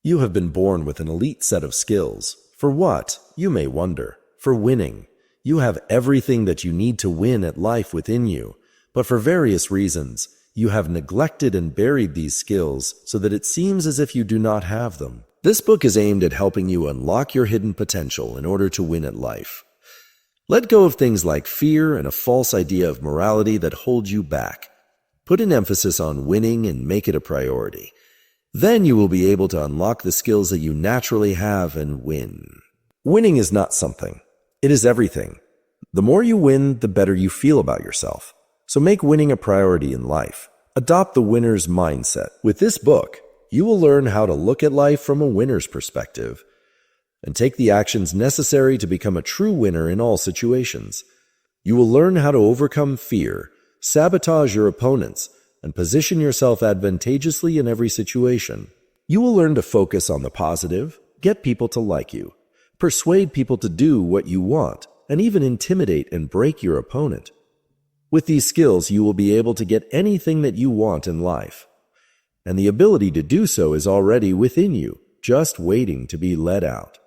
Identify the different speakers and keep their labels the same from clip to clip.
Speaker 1: You have been born with an elite set of skills. For what? You may wonder. For winning. You have everything that you need to win at life within you, but for various reasons, you have neglected and buried these skills so that it seems as if you do not have them. This book is aimed at helping you unlock your hidden potential in order to win at life. Let go of things like fear and a false idea of morality that hold you back. Put an emphasis on winning and make it a priority. Then you will be able to unlock the skills that you naturally have and win. Winning is not something. It is everything. The more you win, the better you feel about yourself. So make winning a priority in life. Adopt the winner's mindset. With this book, you will learn how to look at life from a winner's perspective and take the actions necessary to become a true winner in all situations. You will learn how to overcome fear, sabotage your opponents, and position yourself advantageously in every situation. You will learn to focus on the positive, get people to like you, persuade people to do what you want, and even intimidate and break your opponent. With these skills, you will be able to get anything that you want in life. And the ability to do so is already within you, just waiting to be let out.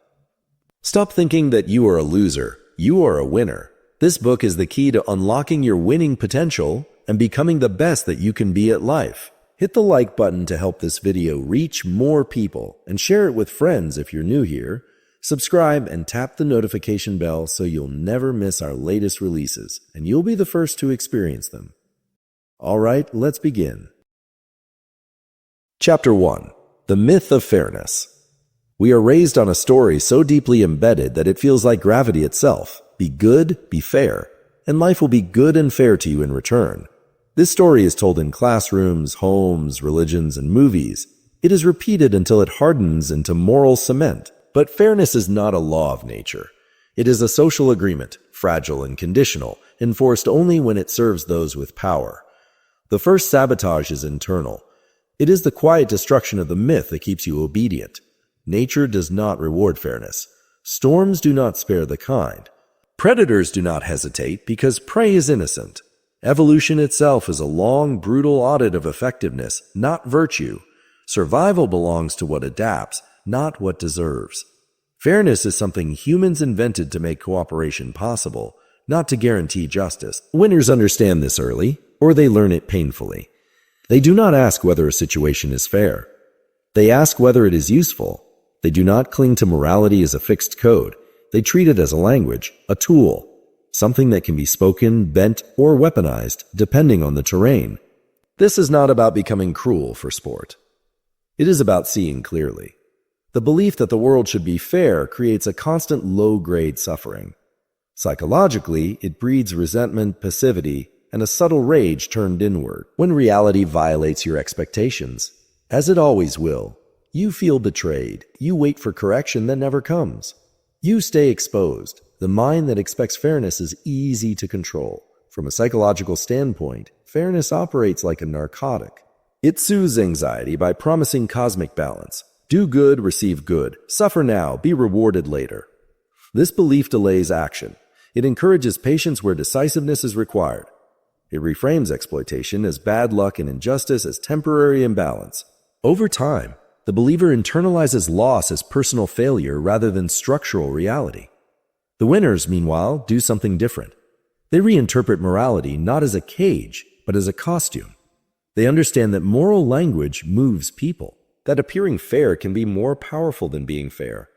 Speaker 1: Stop thinking that you are a loser. You are a winner. This book is the key to unlocking your winning potential and becoming the best that you can be at life. Hit the like button to help this video reach more people and share it with friends if you're new here. Subscribe and tap the notification bell so you'll never miss our latest releases and you'll be the first to experience them. All right, let's begin. Chapter 1. The Myth of Fairness. We are raised on a story so deeply embedded that it feels like gravity itself. Be good, be fair, and life will be good and fair to you in return. This story is told in classrooms, homes, religions, and movies. It is repeated until it hardens into moral cement. But fairness is not a law of nature. It is a social agreement, fragile and conditional, enforced only when it serves those with power. The first sabotage is internal. It is the quiet destruction of the myth that keeps you obedient. Nature does not reward fairness. Storms do not spare the kind. Predators do not hesitate because prey is innocent. Evolution itself is a long, brutal audit of effectiveness, not virtue. Survival belongs to what adapts, not what deserves. Fairness is something humans invented to make cooperation possible, not to guarantee justice. Winners understand this early, or they learn it painfully. They do not ask whether a situation is fair. They ask whether it is useful. They do not cling to morality as a fixed code. They treat it as a language, a tool, something that can be spoken, bent, or weaponized, depending on the terrain. This is not about becoming cruel for sport. It is about seeing clearly. The belief that the world should be fair creates a constant low-grade suffering. Psychologically, it breeds resentment, passivity, and a subtle rage turned inward. When reality violates your expectations, as it always will, you feel betrayed. You wait for correction that never comes. You stay exposed. The mind that expects fairness is easy to control. From a psychological standpoint, fairness operates like a narcotic. It soothes anxiety by promising cosmic balance. Do good, receive good. Suffer now, be rewarded later. This belief delays action. It encourages patience where decisiveness is required. It reframes exploitation as bad luck and injustice as temporary imbalance. Over time, the believer internalizes loss as personal failure rather than structural reality. The winners, meanwhile, do something different. They reinterpret morality not as a cage, but as a costume. They understand that moral language moves people, that appearing fair can be more powerful than being fair,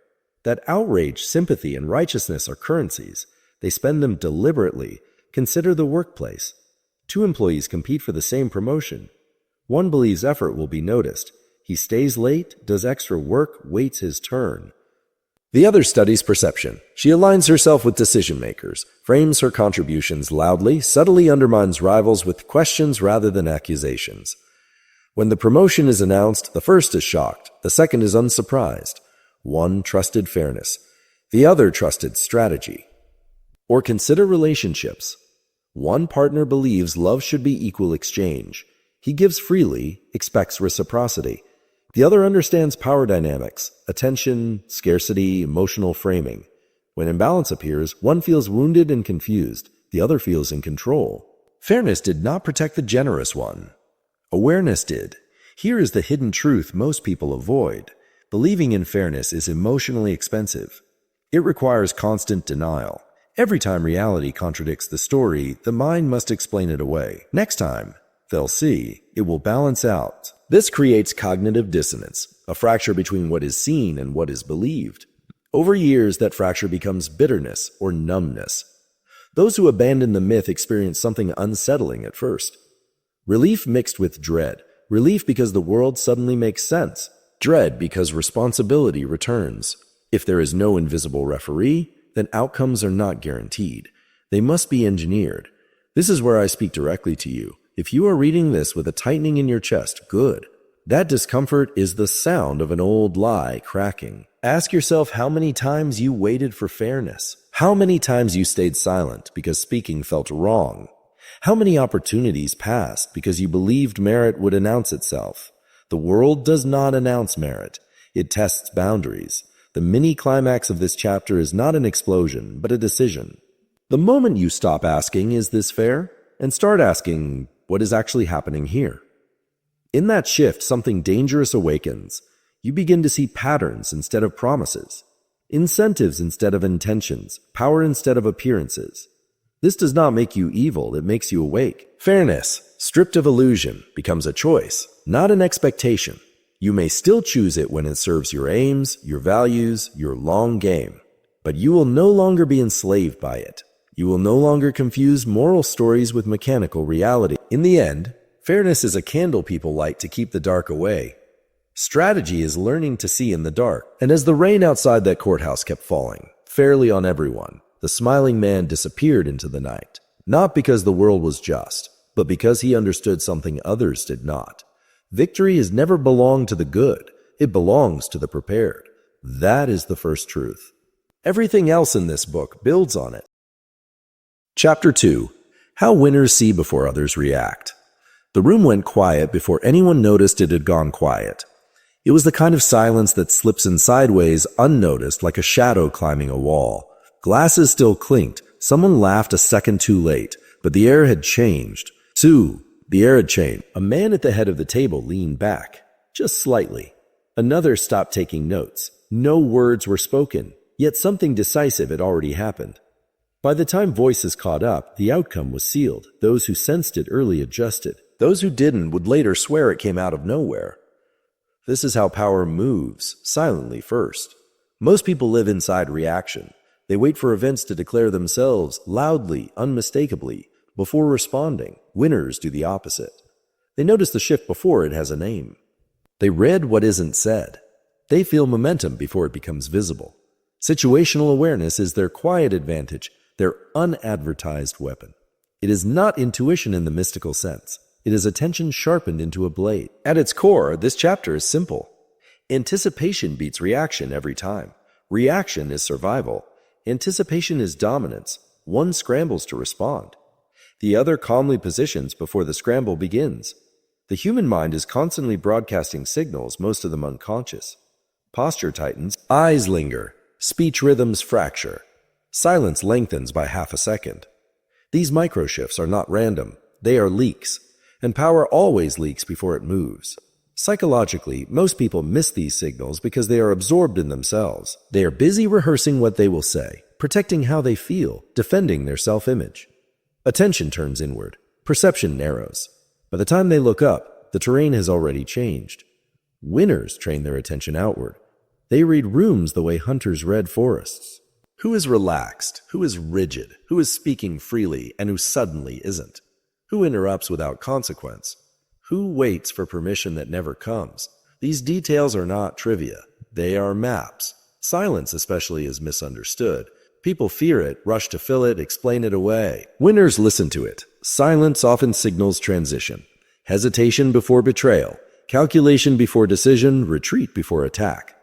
Speaker 1: that outrage, sympathy, and righteousness are currencies. They spend them deliberately. Consider the workplace. Two employees compete for the same promotion. One believes effort will be noticed. He stays late, does extra work, waits his turn. The other studies perception. She aligns herself with decision makers, frames her contributions loudly, subtly undermines rivals with questions rather than accusations. When the promotion is announced, the first is shocked, the second is unsurprised. One trusted fairness, the other trusted strategy. Or consider relationships. One partner believes love should be equal exchange. He gives freely, expects reciprocity. The other understands power dynamics, attention, scarcity, emotional framing. When imbalance appears, one feels wounded and confused. The other feels in control. Fairness did not protect the generous one. Awareness did. Here is the hidden truth most people avoid. Believing in fairness is emotionally expensive. It requires constant denial. Every time reality contradicts the story, the mind must explain it away. Next time, they'll see, it will balance out. This creates cognitive dissonance, a fracture between what is seen and what is believed. Over years, that fracture becomes bitterness or numbness. Those who abandon the myth experience something unsettling at first. Relief mixed with dread. Relief because the world suddenly makes sense. Dread because responsibility returns. If there is no invisible referee, then outcomes are not guaranteed. They must be engineered. This is where I speak directly to you. If you are reading this with a tightening in your chest, good. That discomfort is the sound of an old lie cracking. Ask yourself how many times you waited for fairness. How many times you stayed silent because speaking felt wrong. How many opportunities passed because you believed merit would announce itself. The world does not announce merit. It tests boundaries. The mini-climax of this chapter is not an explosion, but a decision. The moment you stop asking, "Is this fair?" and start asking, "What is actually happening here?" In that shift, something dangerous awakens. You begin to see patterns instead of promises, incentives instead of intentions, power instead of appearances. This does not make you evil, it makes you awake. Fairness, stripped of illusion, becomes a choice, not an expectation. You may still choose it when it serves your aims, your values, your long game. But you will no longer be enslaved by it. You will no longer confuse moral stories with mechanical reality. In the end, fairness is a candle people light to keep the dark away. Strategy is learning to see in the dark. And as the rain outside that courthouse kept falling, fairly on everyone, the smiling man disappeared into the night. Not because the world was just, but because he understood something others did not. Victory has never belonged to the good. It belongs to the prepared. That is the first truth. Everything else in this book builds on it. Chapter 2. How Winners See Before Others React. The room went quiet before anyone noticed it had gone quiet. It was the kind of silence that slips in sideways, unnoticed, like a shadow climbing a wall. Glasses still clinked. Someone laughed a second too late, but the air had changed. The air had changed. A man at the head of the table leaned back, just slightly. Another stopped taking notes. No words were spoken, yet something decisive had already happened. By the time voices caught up, the outcome was sealed. Those who sensed it early adjusted. Those who didn't would later swear it came out of nowhere. This is how power moves, silently first. Most people live inside reaction. They wait for events to declare themselves, loudly, unmistakably, before responding. Winners do the opposite. They notice the shift before it has a name. They read what isn't said. They feel momentum before it becomes visible. Situational awareness is their quiet advantage, their unadvertised weapon. It is not intuition in the mystical sense. It is attention sharpened into a blade. At its core, this chapter is simple. Anticipation beats reaction every time. Reaction is survival. Anticipation is dominance. One scrambles to respond. The other calmly positions before the scramble begins. The human mind is constantly broadcasting signals, most of them unconscious. Posture tightens, eyes linger, speech rhythms fracture. Silence lengthens by half a second. These microshifts are not random. They are leaks. And power always leaks before it moves. Psychologically, most people miss these signals because they are absorbed in themselves. They are busy rehearsing what they will say, protecting how they feel, defending their self-image. Attention turns inward. Perception narrows. By the time they look up, the terrain has already changed. Winners train their attention outward. They read rooms the way hunters read forests. Who is relaxed? Who is rigid? Who is speaking freely and who suddenly isn't? Who interrupts without consequence? Who waits for permission that never comes? These details are not trivia. They are maps. Silence especially is misunderstood. People fear it, rush to fill it, explain it away. Winners listen to it. Silence often signals transition. Hesitation before betrayal. Calculation before decision. Retreat before attack.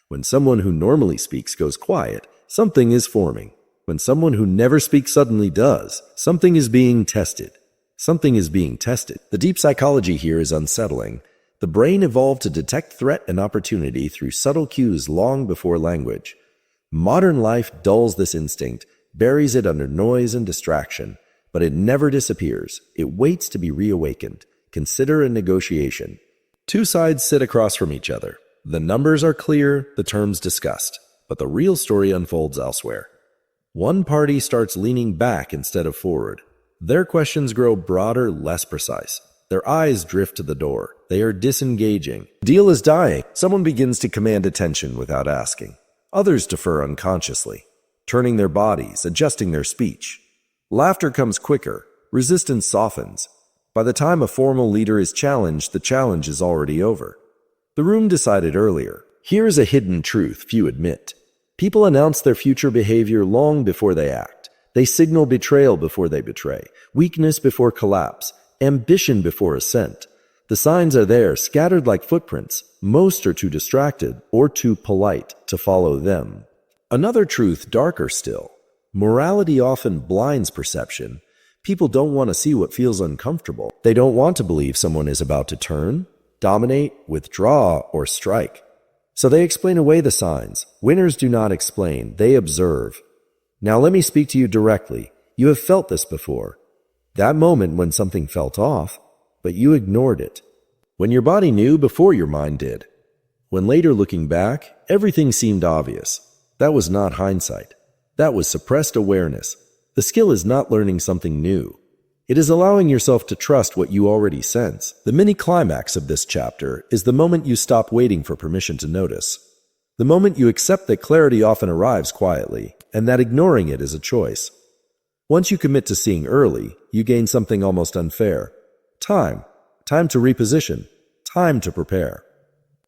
Speaker 1: When someone who normally speaks goes quiet, something is forming. When someone who never speaks suddenly does, something is being tested. Something is being tested. The deep psychology here is unsettling. The brain evolved to detect threat and opportunity through subtle cues long before language. Modern life dulls this instinct, buries it under noise and distraction, but it never disappears. It waits to be reawakened. Consider a negotiation. Two sides sit across from each other. The numbers are clear, the terms discussed, but the real story unfolds elsewhere. One party starts leaning back instead of forward. Their questions grow broader, less precise. Their eyes drift to the door. They are disengaging. The deal is dying. Someone begins to command attention without asking. Others defer unconsciously, turning their bodies, adjusting their speech. Laughter comes quicker. Resistance softens. By the time a formal leader is challenged, the challenge is already over. The room decided earlier. Here is a hidden truth few admit. People announce their future behavior long before they act. They signal betrayal before they betray, weakness before collapse, ambition before assent. The signs are there, scattered like footprints. Most are too distracted or too polite to follow them. Another truth, darker still. Morality often blinds perception. People don't want to see what feels uncomfortable. They don't want to believe someone is about to turn, dominate, withdraw, or strike. So they explain away the signs. Winners do not explain, they observe. Now let me speak to you directly. You have felt this before. That moment when something felt off, but you ignored it. When your body knew before your mind did. When later looking back, everything seemed obvious. That was not hindsight. That was suppressed awareness. The skill is not learning something new. It is allowing yourself to trust what you already sense. The mini climax of this chapter is the moment you stop waiting for permission to notice. The moment you accept that clarity often arrives quietly, and that ignoring it is a choice. Once you commit to seeing early, you gain something almost unfair. Time. Time to reposition. Time to prepare.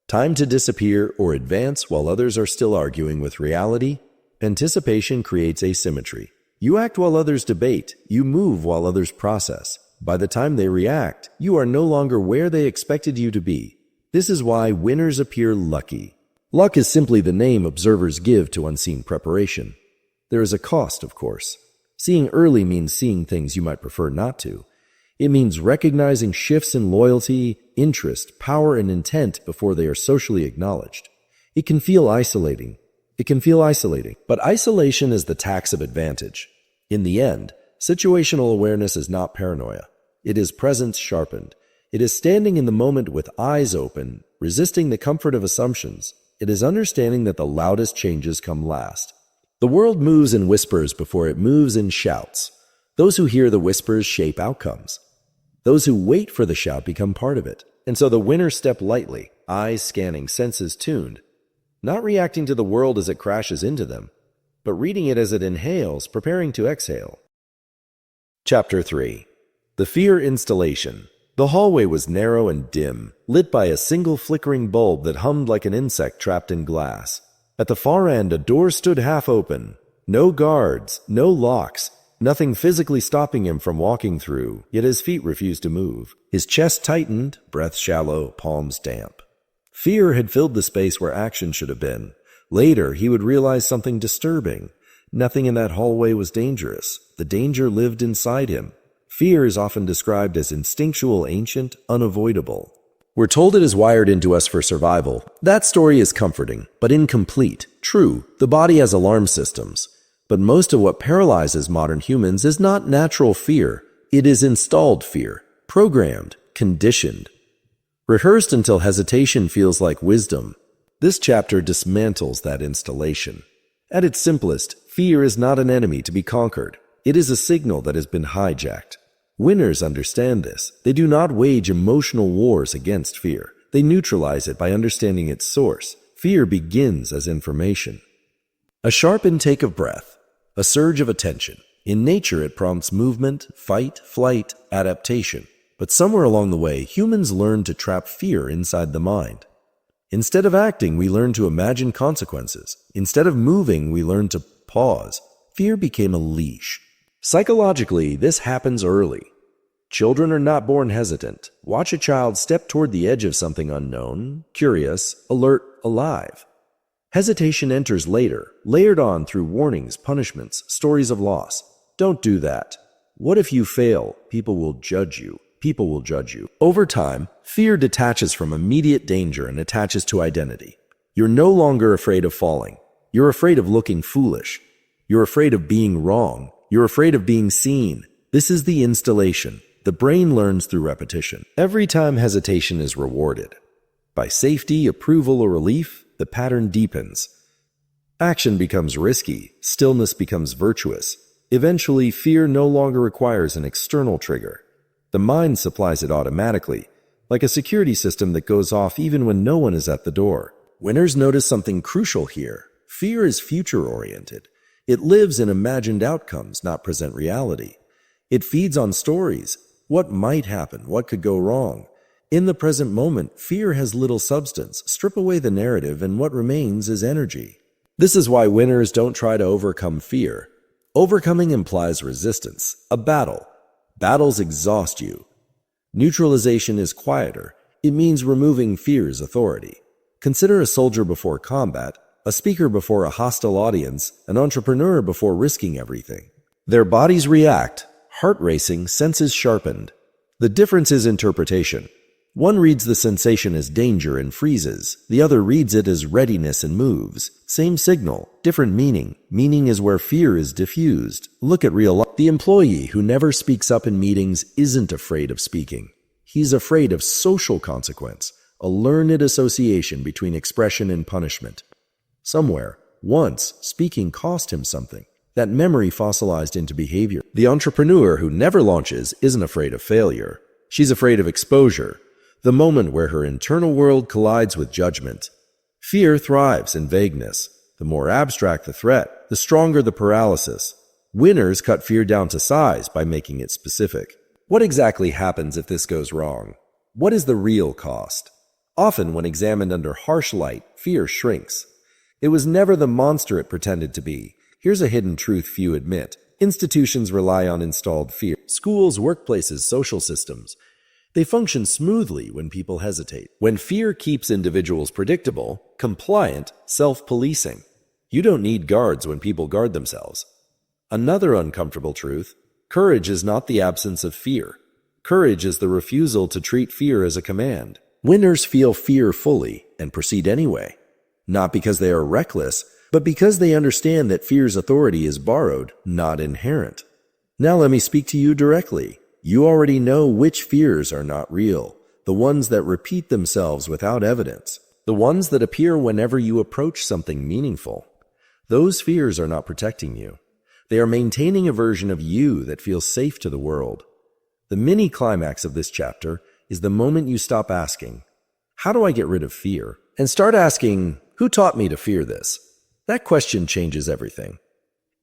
Speaker 1: Time to disappear or advance while others are still arguing with reality. Anticipation creates asymmetry. You act while others debate. You move while others process. By the time they react, you are no longer where they expected you to be. This is why winners appear lucky. Luck is simply the name observers give to unseen preparation. There is a cost, of course. Seeing early means seeing things you might prefer not to. It means recognizing shifts in loyalty, interest, power, and intent before they are socially acknowledged. It can feel isolating. But isolation is the tax of advantage. In the end, situational awareness is not paranoia. It is presence sharpened. It is standing in the moment with eyes open, resisting the comfort of assumptions. It is understanding that the loudest changes come last. The world moves in whispers before it moves in shouts. Those who hear the whispers shape outcomes. Those who wait for the shout become part of it. And so the winners step lightly, eyes scanning, senses tuned, not reacting to the world as it crashes into them, but reading it as it inhales, preparing to exhale. Chapter 3. The Fear Installation. The hallway was narrow and dim, lit by a single flickering bulb that hummed like an insect trapped in glass. At the far end, a door stood half open. No guards, no locks, nothing physically stopping him from walking through, yet his feet refused to move. His chest tightened, breath shallow, palms damp. Fear had filled the space where action should have been. Later, he would realize something disturbing. Nothing in that hallway was dangerous. The danger lived inside him. Fear is often described as instinctual, ancient, unavoidable. We're told it is wired into us for survival. That story is comforting, but incomplete. True, the body has alarm systems. But most of what paralyzes modern humans is not natural fear. It is installed fear, programmed, conditioned, rehearsed until hesitation feels like wisdom. This chapter dismantles that installation. At its simplest, fear is not an enemy to be conquered. It is a signal that has been hijacked. Winners understand this. They do not wage emotional wars against fear. They neutralize it by understanding its source. Fear begins as information. A sharp intake of breath. A surge of attention. In nature, it prompts movement, fight, flight, adaptation. But somewhere along the way, humans learn to trap fear inside the mind. Instead of acting, we learn to imagine consequences. Instead of moving, we learn to pause. Fear became a leash. Psychologically, this happens early. Children are not born hesitant. Watch a child step toward the edge of something unknown, curious, alert, alive. Hesitation enters later, layered on through warnings, punishments, stories of loss. Don't do that. What if you fail? People will judge you. People will judge you. Over time, fear detaches from immediate danger and attaches to identity. You're no longer afraid of falling. You're afraid of looking foolish. You're afraid of being wrong. You're afraid of being seen. This is the installation. The brain learns through repetition. Every time hesitation is rewarded, By safety, approval, or relief, the pattern deepens. Action becomes risky, stillness becomes virtuous. Eventually, fear no longer requires an external trigger. The mind supplies it automatically, like a security system that goes off even when no one is at the door. Winners notice something crucial here. Fear is future-oriented. It lives in imagined outcomes, not present reality. It feeds on stories. What might happen? What could go wrong? In the present moment, fear has little substance. Strip away the narrative, and what remains is energy. This is why winners don't try to overcome fear. Overcoming implies resistance, a battle. Battles exhaust you. Neutralization is quieter. It means removing fear's authority. Consider a soldier before combat, a speaker before a hostile audience, an entrepreneur before risking everything. Their bodies react, heart racing, senses sharpened. The difference is interpretation. One reads the sensation as danger and freezes. The other reads it as readiness and moves. Same signal, different meaning. Meaning is where fear is diffused. Look at real life. The employee who never speaks up in meetings isn't afraid of speaking. He's afraid of social consequence, a learned association between expression and punishment. Somewhere, once, speaking cost him something. That memory fossilized into behavior. The entrepreneur who never launches isn't afraid of failure. She's afraid of exposure. The moment where her internal world collides with judgment. Fear thrives in vagueness. The more abstract the threat, the stronger the paralysis. Winners cut fear down to size by making it specific. What exactly happens if this goes wrong? What is the real cost? Often, when examined under harsh light, fear shrinks. It was never the monster it pretended to be. Here's a hidden truth few admit. Institutions rely on installed fear. Schools, workplaces, social systems. They function smoothly when people hesitate. When fear keeps individuals predictable, compliant, self-policing. You don't need guards when people guard themselves. Another uncomfortable truth: courage is not the absence of fear. Courage is the refusal to treat fear as a command. Winners feel fear fully and proceed anyway. Not because they are reckless, but because they understand that fear's authority is borrowed, not inherent. Now let me speak to you directly. You already know which fears are not real, the ones that repeat themselves without evidence, the ones that appear whenever you approach something meaningful. Those fears are not protecting you. They are maintaining a version of you that feels safe to the world. The mini climax of this chapter is the moment you stop asking, "How do I get rid of fear?" and start asking, "Who taught me to fear this?" That question changes everything.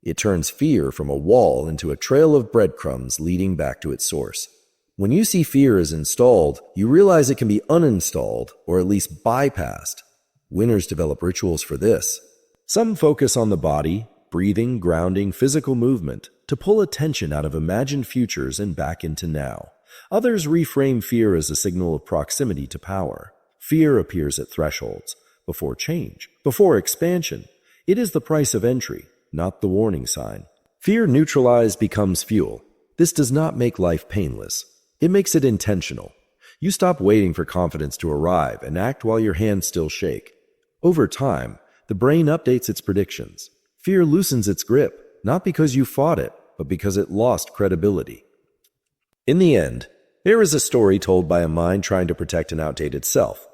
Speaker 1: It turns fear from a wall into a trail of breadcrumbs leading back to its source. When you see fear as installed, you realize it can be uninstalled, or at least bypassed. Winners develop rituals for this. Some focus on the body, breathing, grounding, physical movement, to pull attention out of imagined futures and back into now. Others reframe fear as a signal of proximity to power. Fear appears at thresholds, before change, before expansion. It is the price of entry, not the warning sign. Fear neutralized becomes fuel. This does not make life painless. It makes it intentional. You stop waiting for confidence to arrive and act while your hands still shake. Over time, the brain updates its predictions. Fear loosens its grip, not because you fought it, but because it lost credibility. In the end, there is a story told by a mind trying to protect an outdated self.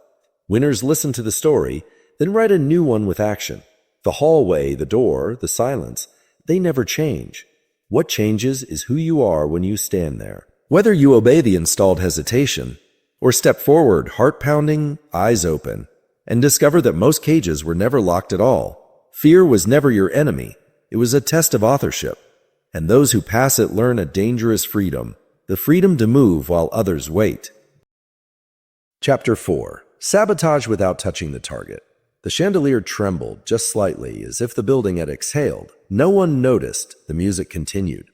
Speaker 1: Winners listen to the story, then write a new one with action. The hallway, the door, the silence, they never change. What changes is who you are when you stand there. Whether you obey the installed hesitation, or step forward, heart pounding, eyes open, and discover that most cages were never locked at all. Fear was never your enemy. It was a test of authorship. And those who pass it learn a dangerous freedom, the freedom to move while others wait. Chapter 4. Sabotage without touching the target. The chandelier trembled just slightly, as if the building had exhaled. No one noticed. The music continued.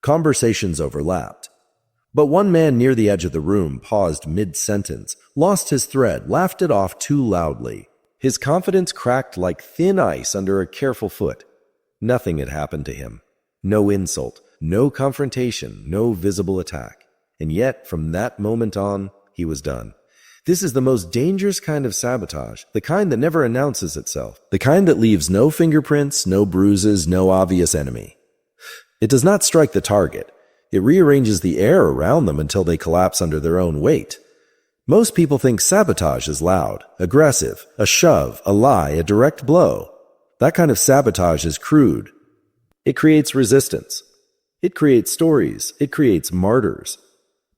Speaker 1: Conversations overlapped. But one man near the edge of the room paused mid-sentence, lost his thread, laughed it off too loudly. His confidence cracked like thin ice under a careful foot. Nothing had happened to him. No insult, no confrontation, no visible attack. And yet, from that moment on, he was done. This is the most dangerous kind of sabotage, the kind that never announces itself, the kind that leaves no fingerprints, no bruises, no obvious enemy. It does not strike the target. It rearranges the air around them until they collapse under their own weight. Most people think sabotage is loud, aggressive, a shove, a lie, a direct blow. That kind of sabotage is crude. It creates resistance. It creates stories. It creates martyrs.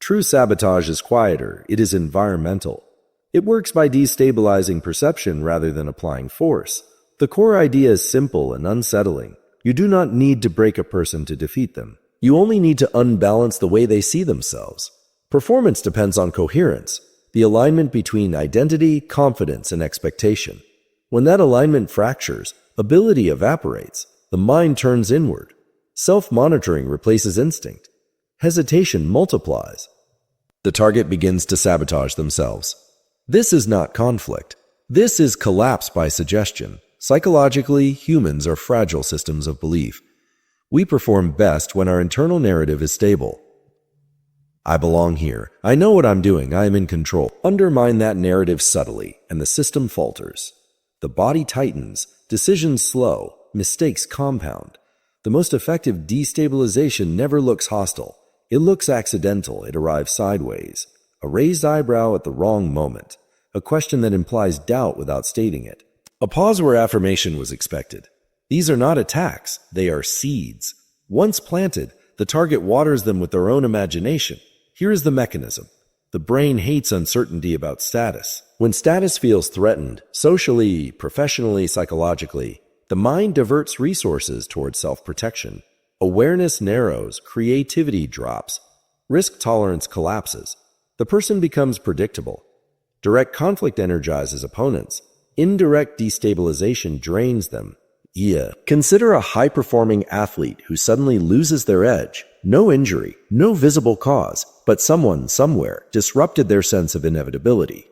Speaker 1: True sabotage is quieter. It is environmental. It works by destabilizing perception rather than applying force. The core idea is simple and unsettling. You do not need to break a person to defeat them. You only need to unbalance the way they see themselves. Performance depends on coherence, the alignment between identity, confidence, and expectation. When that alignment fractures, ability evaporates. The mind turns inward. Self-monitoring replaces instinct. Hesitation multiplies. The target begins to sabotage themselves. This is not conflict. This is collapse by suggestion. Psychologically, humans are fragile systems of belief. We perform best when our internal narrative is stable. I belong here. I know what I'm doing. I am in control. Undermine that narrative subtly, and the system falters. The body tightens, decisions slow, mistakes compound. The most effective destabilization never looks hostile. It looks accidental. It arrives sideways. A raised eyebrow at the wrong moment. A question that implies doubt without stating it. A pause where affirmation was expected. These are not attacks. They are seeds. Once planted, the target waters them with their own imagination. Here is the mechanism. The brain hates uncertainty about status. When status feels threatened, socially, professionally, psychologically, the mind diverts resources towards self-protection. Awareness narrows, creativity drops, risk tolerance collapses. The person becomes predictable. Direct conflict energizes opponents. Indirect destabilization drains them. Consider a high-performing athlete who suddenly loses their edge. No injury, no visible cause, but someone somewhere disrupted their sense of inevitability.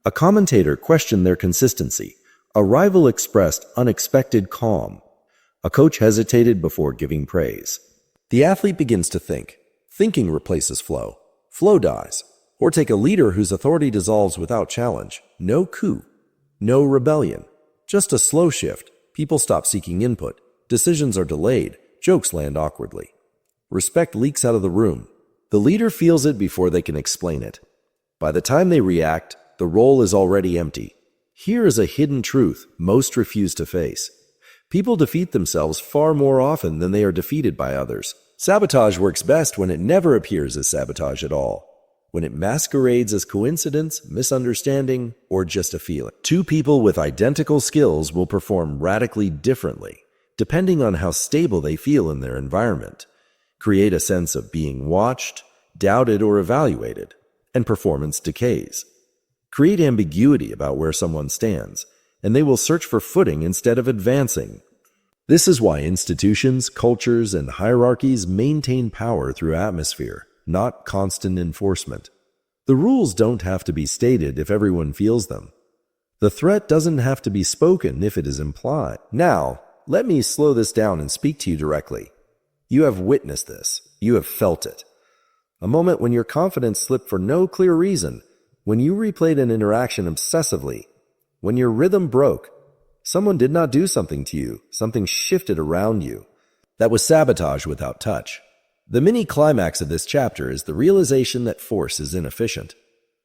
Speaker 1: A commentator questioned their consistency. A rival expressed unexpected calm. A coach hesitated before giving praise. The athlete begins to think. Thinking replaces flow. Flow dies. Or take a leader whose authority dissolves without challenge. No coup. No rebellion. Just a slow shift. People stop seeking input. Decisions are delayed. Jokes land awkwardly. Respect leaks out of the room. The leader feels it before they can explain it. By the time they react, the role is already empty. Here is a hidden truth most refuse to face. People defeat themselves far more often than they are defeated by others. Sabotage works best when it never appears as sabotage at all. When it masquerades as coincidence, misunderstanding, or just a feeling. Two people with identical skills will perform radically differently, depending on how stable they feel in their environment. Create a sense of being watched, doubted, or evaluated, and performance decays. Create ambiguity about where someone stands, and they will search for footing instead of advancing. This is why institutions, cultures, and hierarchies maintain power through atmosphere, not constant enforcement. The rules don't have to be stated if everyone feels them. The threat doesn't have to be spoken if it is implied. Now, let me slow this down and speak to you directly. You have witnessed this. You have felt it. A moment when your confidence slipped for no clear reason, when you replayed an interaction obsessively, when your rhythm broke. Someone did not do something to you. Something shifted around you. That was sabotage without touch. The mini-climax of this chapter is the realization that force is inefficient.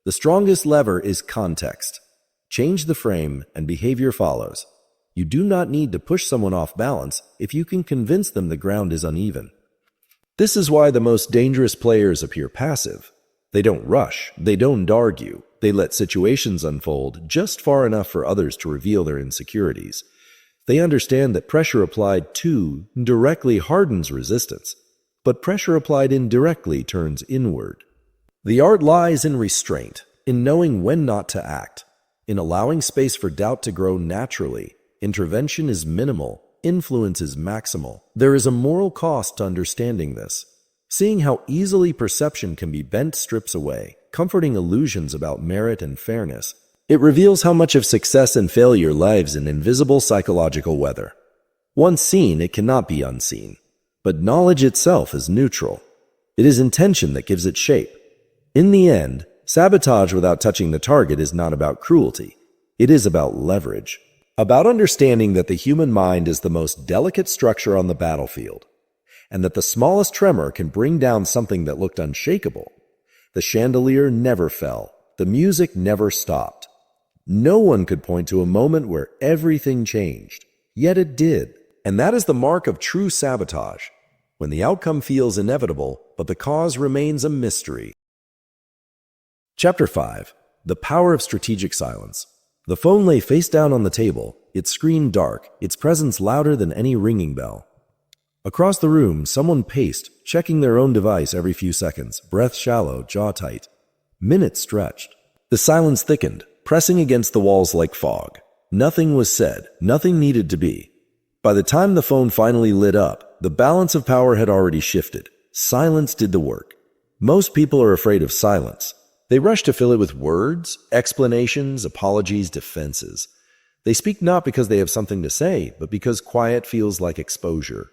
Speaker 1: The strongest lever is context. Change the frame and behavior follows. You do not need to push someone off balance if you can convince them the ground is uneven. This is why the most dangerous players appear passive. They don't rush. They don't argue. They let situations unfold just far enough for others to reveal their insecurities. They understand that pressure applied too directly hardens resistance, but pressure applied indirectly turns inward. The art lies in restraint, in knowing when not to act, in allowing space for doubt to grow naturally. Intervention is minimal, influence is maximal. There is a moral cost to understanding this. Seeing how easily perception can be bent strips away, comforting illusions about merit and fairness. It reveals how much of success and failure lies in invisible psychological weather. Once seen, it cannot be unseen. But knowledge itself is neutral. It is intention that gives it shape. In the end, sabotage without touching the target is not about cruelty. It is about leverage. About understanding that the human mind is the most delicate structure on the battlefield, and that the smallest tremor can bring down something that looked unshakable. The chandelier never fell. The music never stopped. No one could point to a moment where everything changed. Yet it did. And that is the mark of true sabotage, when the outcome feels inevitable, but the cause remains a mystery. Chapter 5. The Power of Strategic Silence. The phone lay face down on the table, its screen dark, its presence louder than any ringing bell. Across the room, someone paced, checking their own device every few seconds, breath shallow, jaw tight. Minutes stretched. The silence thickened, pressing against the walls like fog. Nothing was said, nothing needed to be. By the time the phone finally lit up, the balance of power had already shifted. Silence did the work. Most people are afraid of silence. They rush to fill it with words, explanations, apologies, defenses. They speak not because they have something to say, but because quiet feels like exposure.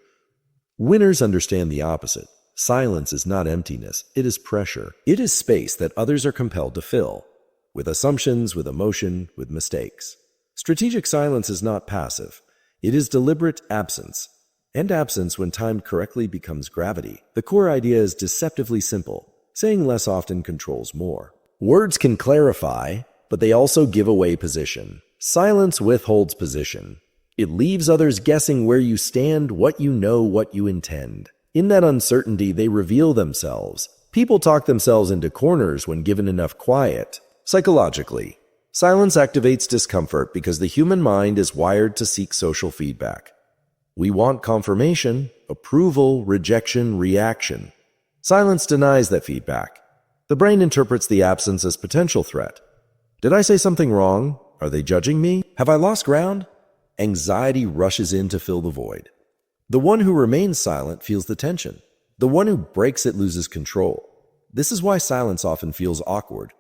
Speaker 1: Winners understand the opposite. Silence is not emptiness, it is pressure. It is space that others are compelled to fill, with assumptions, with emotion, with mistakes. Strategic silence is not passive. It is deliberate absence. And absence, when timed correctly, becomes gravity. The core idea is deceptively simple. Saying less often controls more. Words can clarify, but they also give away position. Silence withholds position. It leaves others guessing where you stand, what you know, what you intend. In that uncertainty, they reveal themselves. People talk themselves into corners when given enough quiet. Psychologically, silence activates discomfort because the human mind is wired to seek social feedback. We want confirmation, approval, rejection, reaction. Silence denies that feedback. The brain interprets the absence as potential threat. Did I say something wrong? Are they judging me? Have I lost ground? Anxiety rushes in to fill the void. The one who remains silent feels the tension. The one who breaks it loses control. This is why silence often feels awkward.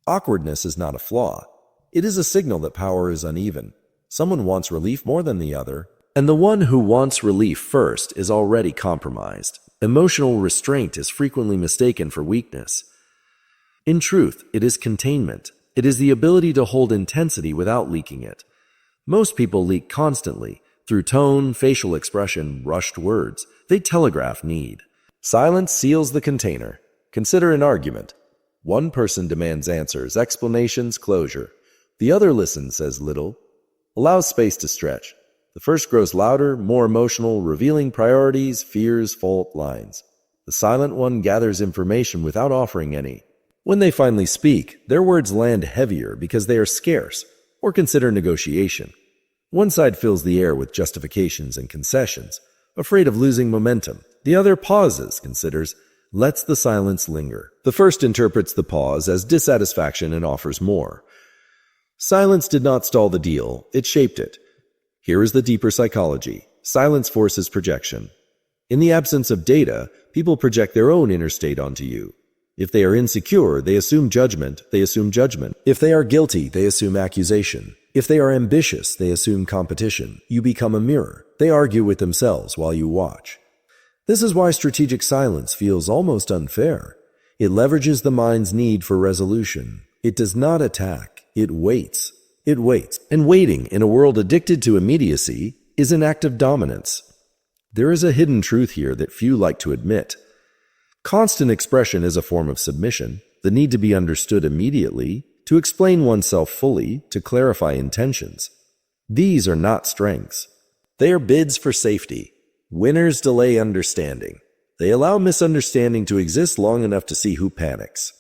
Speaker 1: Awkwardness is not a flaw. It is a signal that power is uneven. Someone wants relief more than the other, and the one who wants relief first is already compromised. Emotional restraint is frequently mistaken for weakness. In truth, it is containment. It is the ability to hold intensity without leaking it. Most people leak constantly, through tone, facial expression, rushed words. They telegraph need. Silence seals the container. Consider an argument. One person demands answers, explanations, closure. The other listens, says little, allows space to stretch. The first grows louder, more emotional, revealing priorities, fears, fault lines. The silent one gathers information without offering any. When they finally speak, their words land heavier because they are scarce or consider negotiation. One side fills the air with justifications and concessions, afraid of losing momentum. The other pauses, considers, lets the silence linger. The first interprets the pause as dissatisfaction and offers more. Silence did not stall the deal, it shaped it. Here is the deeper psychology. Silence forces projection. In the absence of data, people project their own inner state onto you. If they are insecure, they assume judgment, If they are guilty, they assume accusation. If they are ambitious, they assume competition. You become a mirror. They argue with themselves while you watch. This is why strategic silence feels almost unfair. It leverages the mind's need for resolution. It does not attack. It waits. It waits. And waiting, in a world addicted to immediacy, is an act of dominance. There is a hidden truth here that few like to admit. Constant expression is a form of submission, the need to be understood immediately, to explain oneself fully, to clarify intentions. These are not strengths. They are bids for safety. Winners delay understanding. They allow misunderstanding to exist long enough to see who panics.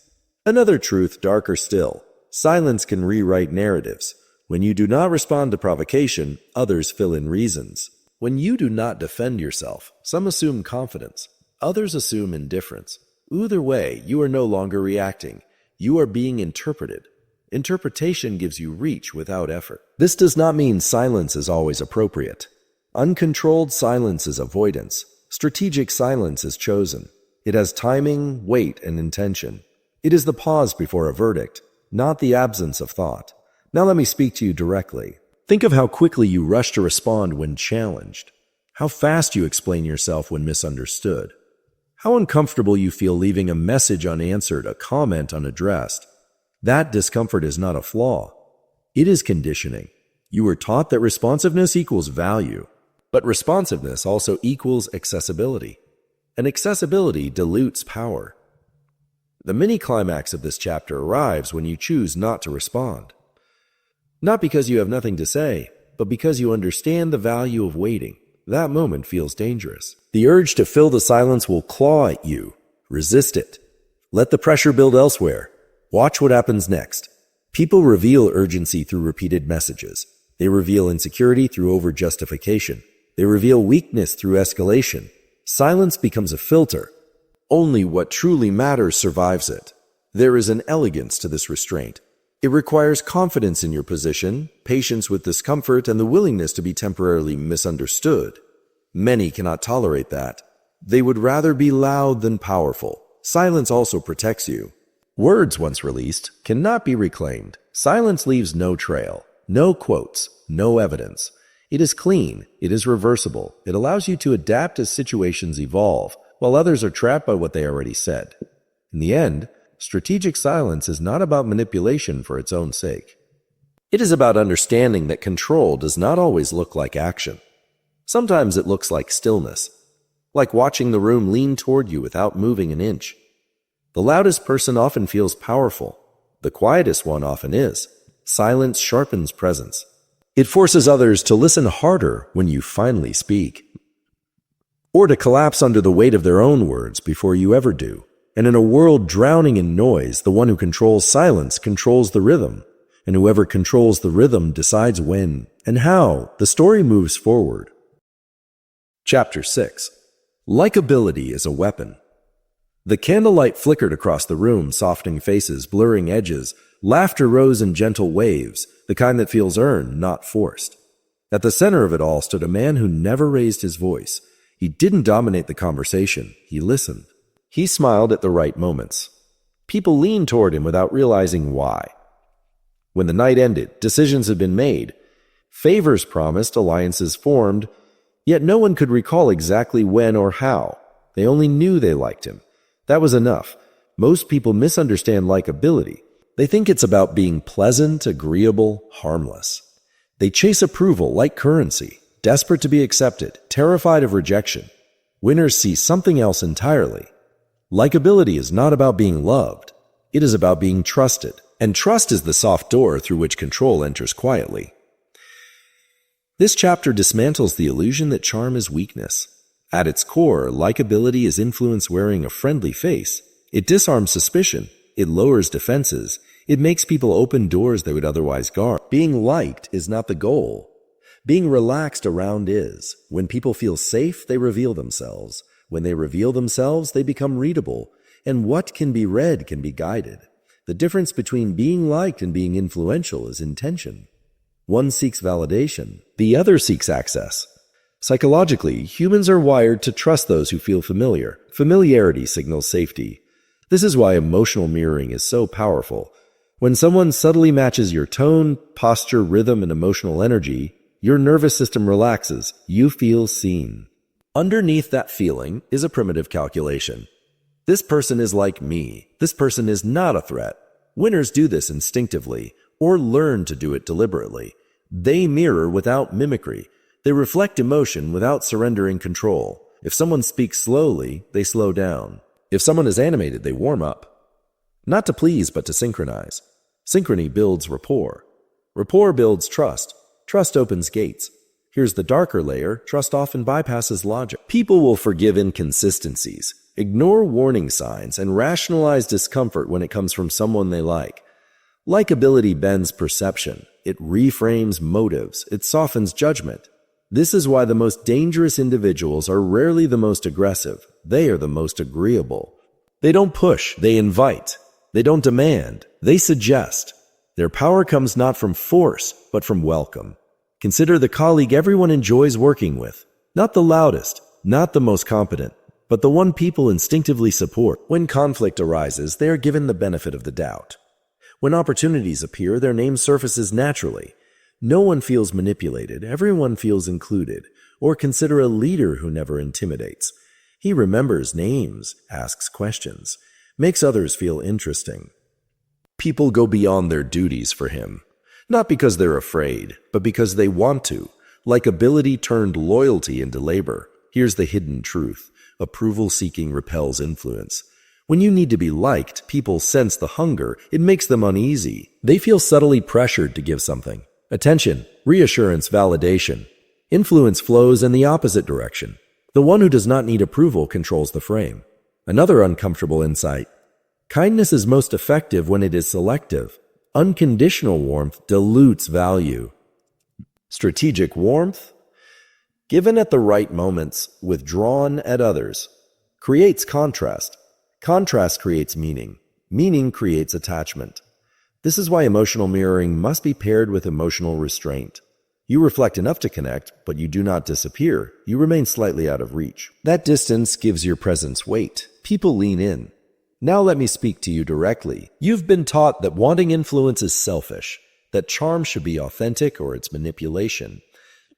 Speaker 1: Another truth, darker still. Silence can rewrite narratives. When you do not respond to provocation, others fill in reasons. When you do not defend yourself, some assume confidence. Others assume indifference. Either way, you are no longer reacting. You are being interpreted. Interpretation gives you reach without effort. This does not mean silence is always appropriate. Uncontrolled silence is avoidance. Strategic silence is chosen. It has timing, weight, and intention. It is the pause before a verdict, not the absence of thought. Now let me speak to you directly. Think of how quickly you rush to respond when challenged. How fast you explain yourself when misunderstood. How uncomfortable you feel leaving a message unanswered, a comment unaddressed. That discomfort is not a flaw. It is conditioning. You were taught that responsiveness equals value, but responsiveness also equals accessibility. And accessibility dilutes power. The mini-climax of this chapter arrives when you choose not to respond. Not because you have nothing to say, but because you understand the value of waiting. That moment feels dangerous. The urge to fill the silence will claw at you. Resist it. Let the pressure build elsewhere. Watch what happens next. People reveal urgency through repeated messages. They reveal insecurity through over-justification. They reveal weakness through escalation. Silence becomes a filter. Only what truly matters survives it. There is an elegance to this restraint. It requires confidence in your position, patience with discomfort, and the willingness to be temporarily misunderstood. Many cannot tolerate that. They would rather be loud than powerful. Silence also protects you. Words once released cannot be reclaimed. Silence leaves no trail, no quotes, no evidence. It is clean, it is reversible. It allows you to adapt as situations evolve, while others are trapped by what they already said. In the end, strategic silence is not about manipulation for its own sake. It is about understanding that control does not always look like action. Sometimes it looks like stillness, like watching the room lean toward you without moving an inch. The loudest person often feels powerful. The quietest one often is. Silence sharpens presence. It forces others to listen harder when you finally speak, or to collapse under the weight of their own words before you ever do. And in a world drowning in noise, the one who controls silence controls the rhythm, and whoever controls the rhythm decides when and how the story moves forward. Chapter 6. Likeability is a weapon. The candlelight flickered across the room, softening faces, blurring edges. Laughter rose in gentle waves, the kind that feels earned, not forced. At the center of it all stood a man who never raised his voice. He didn't dominate the conversation, he listened. He smiled at the right moments. People leaned toward him without realizing why. When the night ended, decisions had been made. Favors promised, alliances formed, yet no one could recall exactly when or how. They only knew they liked him. That was enough. Most people misunderstand likability. They think it's about being pleasant, agreeable, harmless. They chase approval like currency, desperate to be accepted, terrified of rejection. Winners see something else entirely. Likeability is not about being loved. It is about being trusted, and trust is the soft door through which control enters quietly. This chapter dismantles the illusion that charm is weakness. At its core, likability is influence wearing a friendly face. It disarms suspicion. It lowers defenses. It makes people open doors they would otherwise guard. Being liked is not the goal. Being relaxed around is. When people feel safe, they reveal themselves. When they reveal themselves, they become readable, and what can be read can be guided. The difference between being liked and being influential is intention. One seeks validation, the other seeks access. Psychologically, humans are wired to trust those who feel familiar. Familiarity signals safety. This is why emotional mirroring is so powerful. When someone subtly matches your tone, posture, rhythm, and emotional energy, your nervous system relaxes. You feel seen. Underneath that feeling is a primitive calculation. This person is like me. This person is not a threat. Winners do this instinctively, or learn to do it deliberately. They mirror without mimicry. They reflect emotion without surrendering control. If someone speaks slowly, they slow down. If someone is animated, they warm up. Not to please, but to synchronize. Synchrony builds rapport. Rapport builds trust. Trust opens gates. Here's the darker layer. Trust often bypasses logic. People will forgive inconsistencies, ignore warning signs, and rationalize discomfort when it comes from someone they like. Likeability bends perception. It reframes motives. It softens judgment. This is why the most dangerous individuals are rarely the most aggressive. They are the most agreeable. They don't push, they invite. They don't demand, they suggest. Their power comes not from force, but from welcome. Consider the colleague everyone enjoys working with. Not the loudest, not the most competent, but the one people instinctively support. When conflict arises, they are given the benefit of the doubt. When opportunities appear, their name surfaces naturally. No one feels manipulated, everyone feels included. Or consider a leader who never intimidates. He remembers names, asks questions, makes others feel interesting. People go beyond their duties for him. Not because they're afraid, but because they want to. Likeability turned loyalty into labor. Here's the hidden truth. Approval-seeking repels influence. When you need to be liked, people sense the hunger. It makes them uneasy. They feel subtly pressured to give something. Attention, reassurance, validation. Influence flows in the opposite direction. The one who does not need approval controls the frame. Another uncomfortable insight. Kindness is most effective when it is selective. Unconditional warmth dilutes value. Strategic warmth, given at the right moments, withdrawn at others, creates contrast. Contrast creates meaning. Meaning creates attachment. This is why emotional mirroring must be paired with emotional restraint. You reflect enough to connect, but you do not disappear. You remain slightly out of reach. That distance gives your presence weight. People lean in. Now let me speak to you directly. You've been taught that wanting influence is selfish, that charm should be authentic or it's manipulation.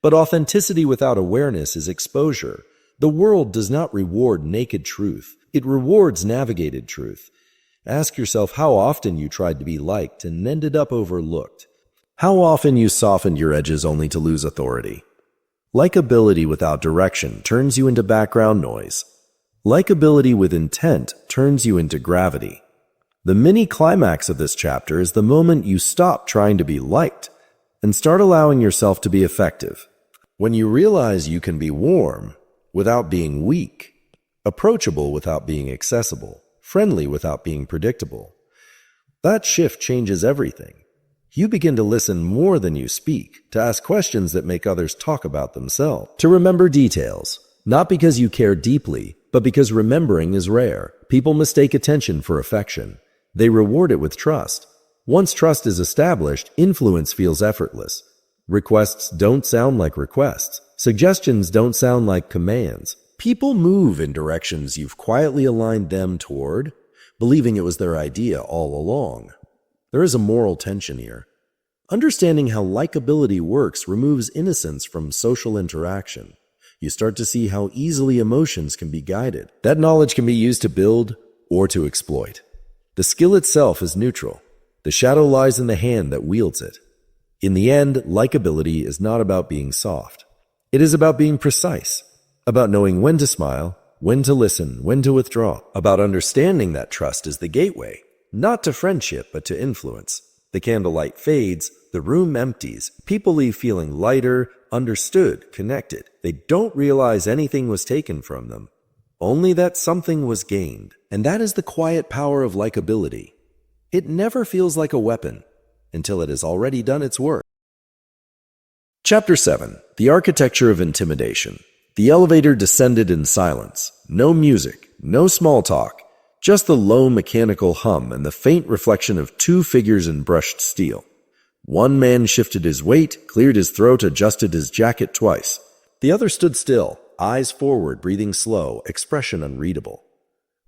Speaker 1: But authenticity without awareness is exposure. The world does not reward naked truth. It rewards navigated truth. Ask yourself how often you tried to be liked and ended up overlooked. How often you softened your edges only to lose authority. Likability without direction turns you into background noise. Likability with intent turns you into gravity. The mini climax of this chapter is the moment you stop trying to be liked and start allowing yourself to be effective. When you realize you can be warm without being weak, approachable without being accessible, friendly without being predictable, that shift changes everything. You begin to listen more than you speak, to ask questions that make others talk about themselves, to remember details, not because you care deeply, but because remembering is rare. People mistake attention for affection. They reward it with trust. Once trust is established, influence feels effortless. Requests don't sound like requests. Suggestions don't sound like commands. People move in directions you've quietly aligned them toward, believing it was their idea all along. There is a moral tension here. Understanding how likability works removes innocence from social interaction. You start to see how easily emotions can be guided. That knowledge can be used to build or to exploit. The skill itself is neutral. The shadow lies in the hand that wields it. In the end, likability is not about being soft. It is about being precise, about knowing when to smile, when to listen, when to withdraw, about understanding that trust is the gateway, not to friendship, but to influence. The candlelight fades, the room empties, people leave feeling lighter, understood, connected. They don't realize anything was taken from them, only that something was gained. And that is the quiet power of likability. It never feels like a weapon until it has already done its work. Chapter 7. The Architecture of Intimidation. The elevator descended in silence. No music, no small talk, just the low mechanical hum and the faint reflection of two figures in brushed steel. One man shifted his weight, cleared his throat, adjusted his jacket twice. The other stood still, eyes forward, breathing slow, expression unreadable.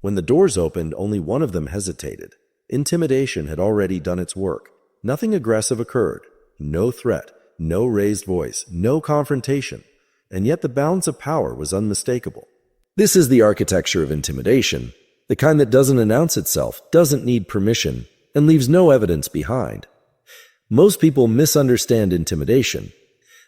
Speaker 1: When the doors opened, only one of them hesitated. Intimidation had already done its work. Nothing aggressive occurred. No threat, no raised voice, no confrontation. And yet the balance of power was unmistakable. This is the architecture of intimidation, the kind that doesn't announce itself, doesn't need permission, and leaves no evidence behind. Most people misunderstand intimidation.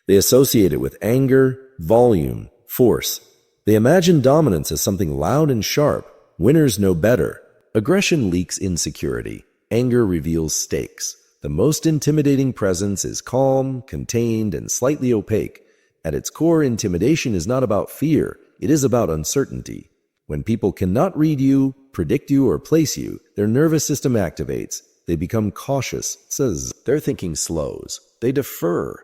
Speaker 1: They associate it with anger, volume, force. They imagine dominance as something loud and sharp. Winners know better. Aggression leaks insecurity. Anger reveals stakes. The most intimidating presence is calm, contained, and slightly opaque. At its core, intimidation is not about fear. It is about uncertainty. When people cannot read you, predict you, or place you, their nervous system activates. They become cautious, says their thinking slows. They defer.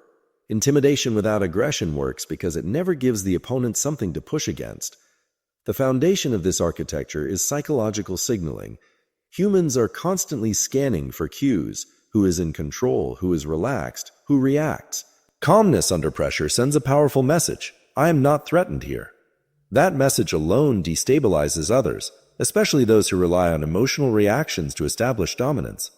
Speaker 1: Intimidation without aggression works because it never gives the opponent something to push against. The foundation of this architecture is psychological signaling. Humans are constantly scanning for cues. Who is in control? Who is relaxed? Who reacts? Calmness under pressure sends a powerful message. I am not threatened here. That message alone destabilizes others, especially those who rely on emotional reactions to establish dominance.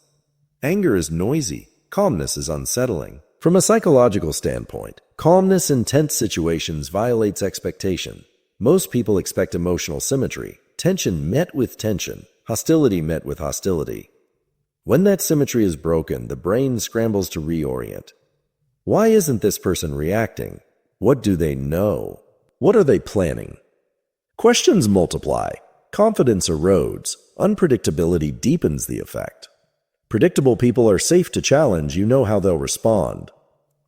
Speaker 1: Anger is noisy. Calmness is unsettling. From a psychological standpoint, calmness in tense situations violates expectation. Most people expect emotional symmetry, tension met with tension, hostility met with hostility. When that symmetry is broken, the brain scrambles to reorient. Why isn't this person reacting? What do they know? What are they planning? Questions multiply. Confidence erodes. unpredictability deepens the effect. Predictable people are safe to challenge, you know how they'll respond.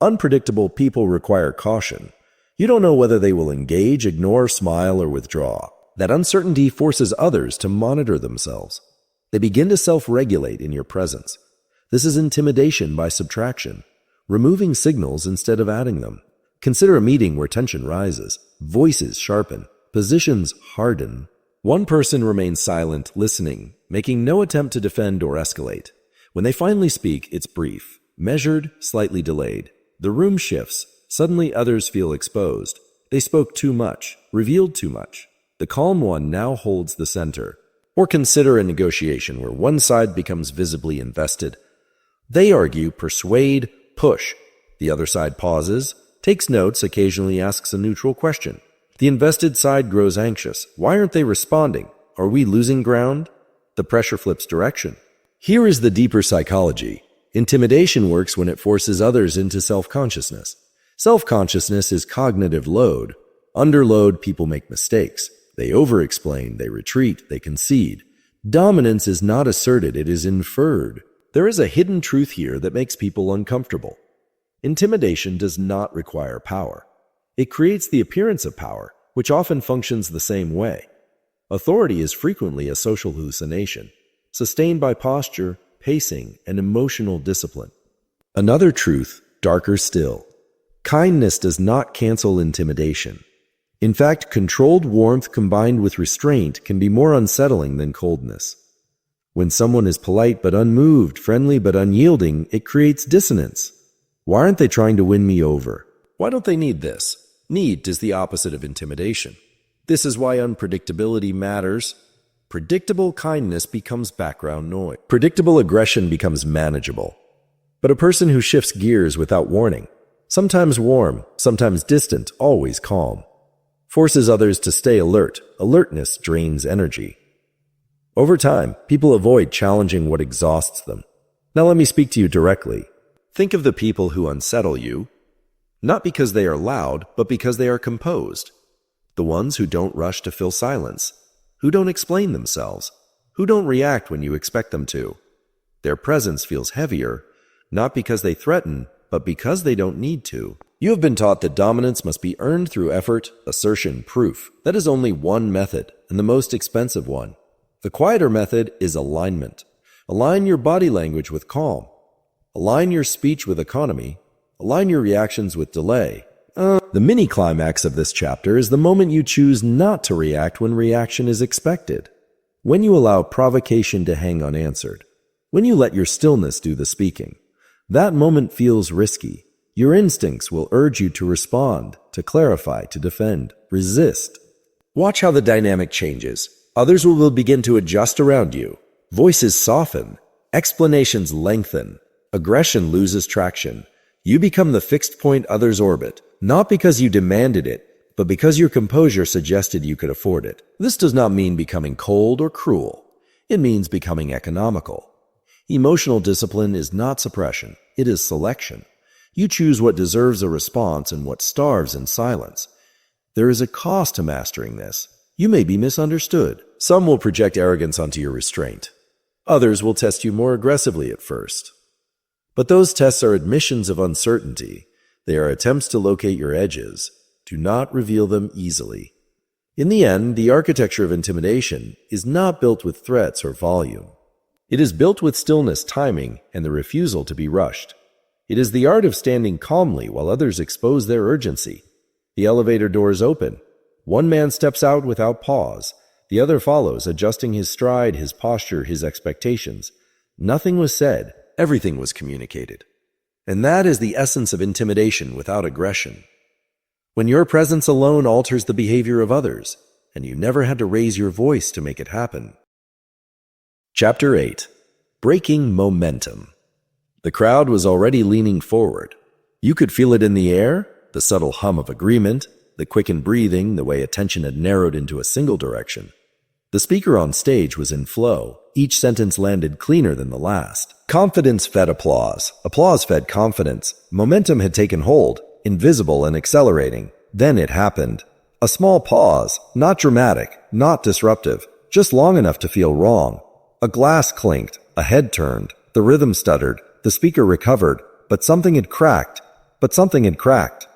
Speaker 1: Unpredictable people require caution. You don't know whether they will engage, ignore, smile, or withdraw. That uncertainty forces others to monitor themselves. They begin to self-regulate in your presence. This is intimidation by subtraction, removing signals instead of adding them. Consider a meeting where tension rises, voices sharpen, positions harden. One person remains silent, listening, making no attempt to defend or escalate. When they finally speak, it's brief, measured, slightly delayed. The room shifts. Suddenly others feel exposed. They spoke too much, revealed too much. The calm one now holds the center. Or consider a negotiation where one side becomes visibly invested. They argue, persuade, push. The other side pauses, takes notes, occasionally asks a neutral question. The invested side grows anxious. Why aren't they responding? Are we losing ground? The pressure flips direction. Here is the deeper psychology. Intimidation works when it forces others into self-consciousness. Self-consciousness is cognitive load. Under load, people make mistakes. They over-explain, they retreat, they concede. Dominance is not asserted, it is inferred. There is a hidden truth here that makes people uncomfortable. Intimidation does not require power. It creates the appearance of power, which often functions the same way. Authority is frequently a social hallucination, sustained by posture, pacing, and emotional discipline. Another truth, darker still. Kindness does not cancel intimidation. In fact, controlled warmth combined with restraint can be more unsettling than coldness. When someone is polite but unmoved, friendly but unyielding, it creates dissonance. Why aren't they trying to win me over? Why don't they need this? Need is the opposite of intimidation. This is why unpredictability matters. Predictable kindness becomes background noise. Predictable aggression becomes manageable. But a person who shifts gears without warning, sometimes warm, sometimes distant, always calm, forces others to stay alert. Alertness drains energy. Over time, people avoid challenging what exhausts them. Now let me speak to you directly. Think of the people who unsettle you, not because they are loud, but because they are composed. The ones who don't rush to fill silence, who don't explain themselves, who don't react when you expect them to. Their presence feels heavier, not because they threaten, but because they don't need to. You have been taught that dominance must be earned through effort, assertion, proof. That is only one method, and the most expensive one. The quieter method is alignment. Align your body language with calm. Align your speech with economy. Align your reactions with delay. The mini-climax of this chapter is the moment you choose not to react when reaction is expected. When you allow provocation to hang unanswered. When you let your stillness do the speaking. That moment feels risky. Your instincts will urge you to respond, to clarify, to defend, resist. Watch how the dynamic changes. Others will begin to adjust around you. Voices soften. Explanations lengthen. Aggression loses traction. You become the fixed point others orbit, not because you demanded it, but because your composure suggested you could afford it. This does not mean becoming cold or cruel. It means becoming economical. Emotional discipline is not suppression. It is selection. You choose what deserves a response and what starves in silence. There is a cost to mastering this. You may be misunderstood. Some will project arrogance onto your restraint. Others will test you more aggressively at first. But those tests are admissions of uncertainty. They are attempts to locate your edges. Do not reveal them easily. In the end, the architecture of intimidation is not built with threats or volume. It is built with stillness, timing, and the refusal to be rushed. It is the art of standing calmly while others expose their urgency. The elevator doors open. One man steps out without pause. The other follows, adjusting his stride, his posture, his expectations. Nothing was said. Everything was communicated. And that is the essence of intimidation without aggression. When your presence alone alters the behavior of others, and you never had to raise your voice to make it happen. Chapter 8. Breaking Momentum. The crowd was already leaning forward. You could feel it in the air, the subtle hum of agreement, the quickened breathing, the way attention had narrowed into a single direction. The speaker on stage was in flow. Each sentence landed cleaner than the last. Confidence fed applause. Applause fed confidence. Momentum had taken hold, invisible and accelerating. Then it happened. A small pause, not dramatic, not disruptive, just long enough to feel wrong. A glass clinked, a head turned, the rhythm stuttered, the speaker recovered, but something had cracked.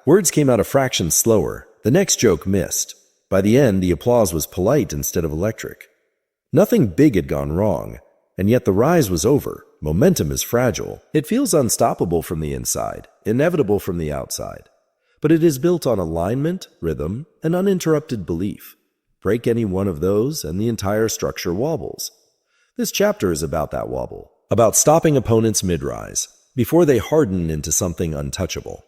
Speaker 1: Words came out a fraction slower. The next joke missed. By the end, the applause was polite instead of electric. Nothing big had gone wrong, and yet the rise was over. Momentum is fragile. It feels unstoppable from the inside, inevitable from the outside. But it is built on alignment, rhythm, and uninterrupted belief. Break any one of those, and the entire structure wobbles. This chapter is about that wobble, about stopping opponents mid-rise, before they harden into something untouchable.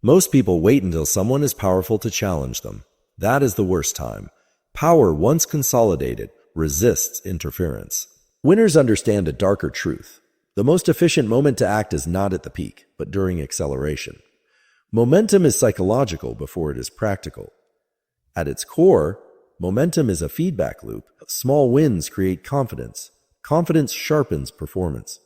Speaker 1: Most people wait until someone is powerful to challenge them. That is the worst time. Power, once consolidated, resists interference. Winners understand a darker truth. The most efficient moment to act is not at the peak, but during acceleration. Momentum is psychological before it is practical. At its core, momentum is a feedback loop. Small wins create confidence. Confidence sharpens performance.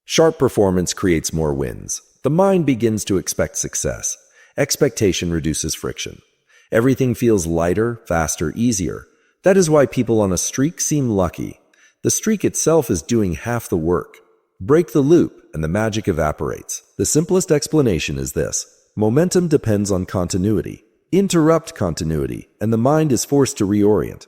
Speaker 1: Sharp performance creates more wins. The mind begins to expect success. Expectation reduces friction. Everything feels lighter, faster, easier. That is why people on a streak seem lucky. The streak itself is doing half the work. Break the loop, and the magic evaporates. The simplest explanation is this: momentum depends on continuity. Interrupt continuity, and the mind is forced to reorient.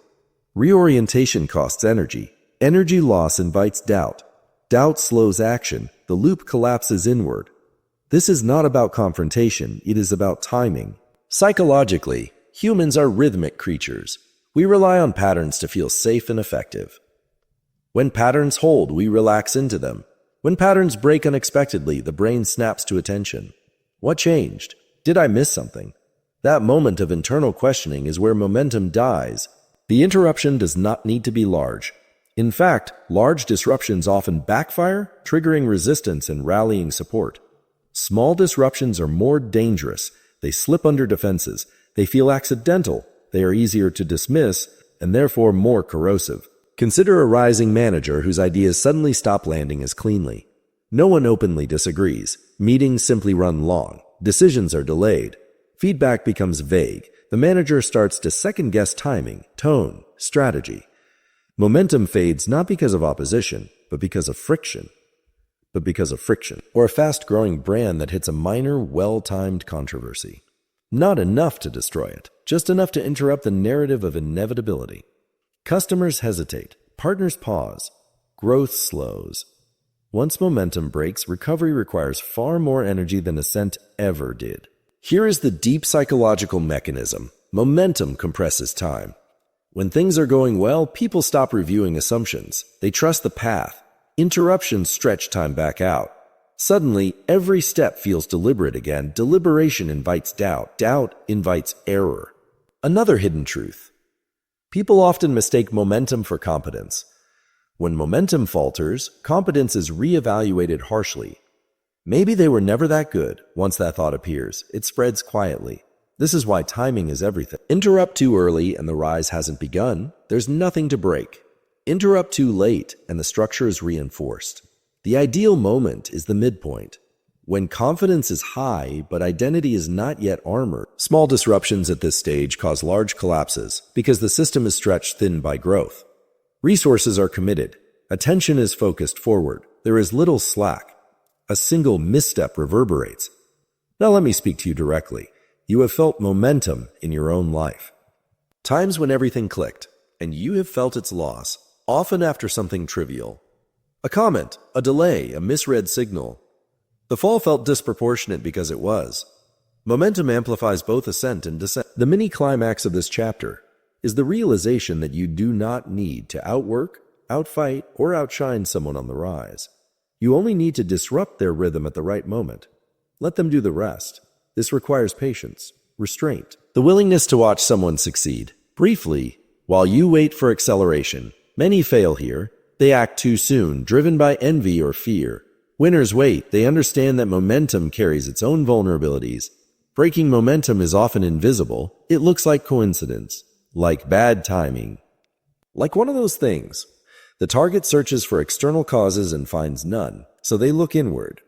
Speaker 1: Reorientation costs energy. Energy loss invites doubt. Doubt slows action. The loop collapses inward. This is not about confrontation, it is about timing. Psychologically, humans are rhythmic creatures. We rely on patterns to feel safe and effective. When patterns hold, we relax into them. When patterns break unexpectedly, the brain snaps to attention. What changed? Did I miss something? That moment of internal questioning is where momentum dies. The interruption does not need to be large. In fact, large disruptions often backfire, triggering resistance and rallying support. Small disruptions are more dangerous. They slip under defenses. They feel accidental. They are easier to dismiss, and therefore more corrosive. Consider a rising manager whose ideas suddenly stop landing as cleanly. No one openly disagrees. Meetings simply run long. Decisions are delayed. Feedback becomes vague. The manager starts to second-guess timing, tone, strategy. Momentum fades not because of opposition, but because of friction. Or a fast-growing brand that hits a minor, well-timed controversy. Not enough to destroy it, just enough to interrupt the narrative of inevitability. Customers hesitate, partners pause, growth slows. Once momentum breaks, recovery requires far more energy than ascent ever did. Here is the deep psychological mechanism. Momentum compresses time. When things are going well, people stop reviewing assumptions. They trust the path. Interruptions stretch time back out. Suddenly, every step feels deliberate again. Deliberation invites doubt. Doubt invites error. Another hidden truth. People often mistake momentum for competence. When momentum falters, competence is reevaluated harshly. Maybe they were never that good. Once that thought appears, it spreads quietly. This is why timing is everything. Interrupt too early and the rise hasn't begun. There's nothing to break. Interrupt too late and the structure is reinforced. The ideal moment is the midpoint. When confidence is high, but identity is not yet armored. Small disruptions at this stage cause large collapses because the system is stretched thin by growth. Resources are committed. Attention is focused forward. There is little slack. A single misstep reverberates. Now let me speak to you directly. You have felt momentum in your own life. Times when everything clicked, and you have felt its loss, often after something trivial. A comment, a delay, a misread signal. The fall felt disproportionate because it was. Momentum amplifies both ascent and descent. The mini-climax of this chapter is the realization that you do not need to outwork, outfight, or outshine someone on the rise. You only need to disrupt their rhythm at the right moment. Let them do the rest. This requires patience, restraint, the willingness to watch someone succeed. Briefly, while you wait for acceleration, many fail here. They act too soon, driven by envy or fear. Winners wait. They understand that momentum carries its own vulnerabilities. Breaking momentum is often invisible. It looks like coincidence, like bad timing, like one of those things. The target searches for external causes and finds none, so they look inward.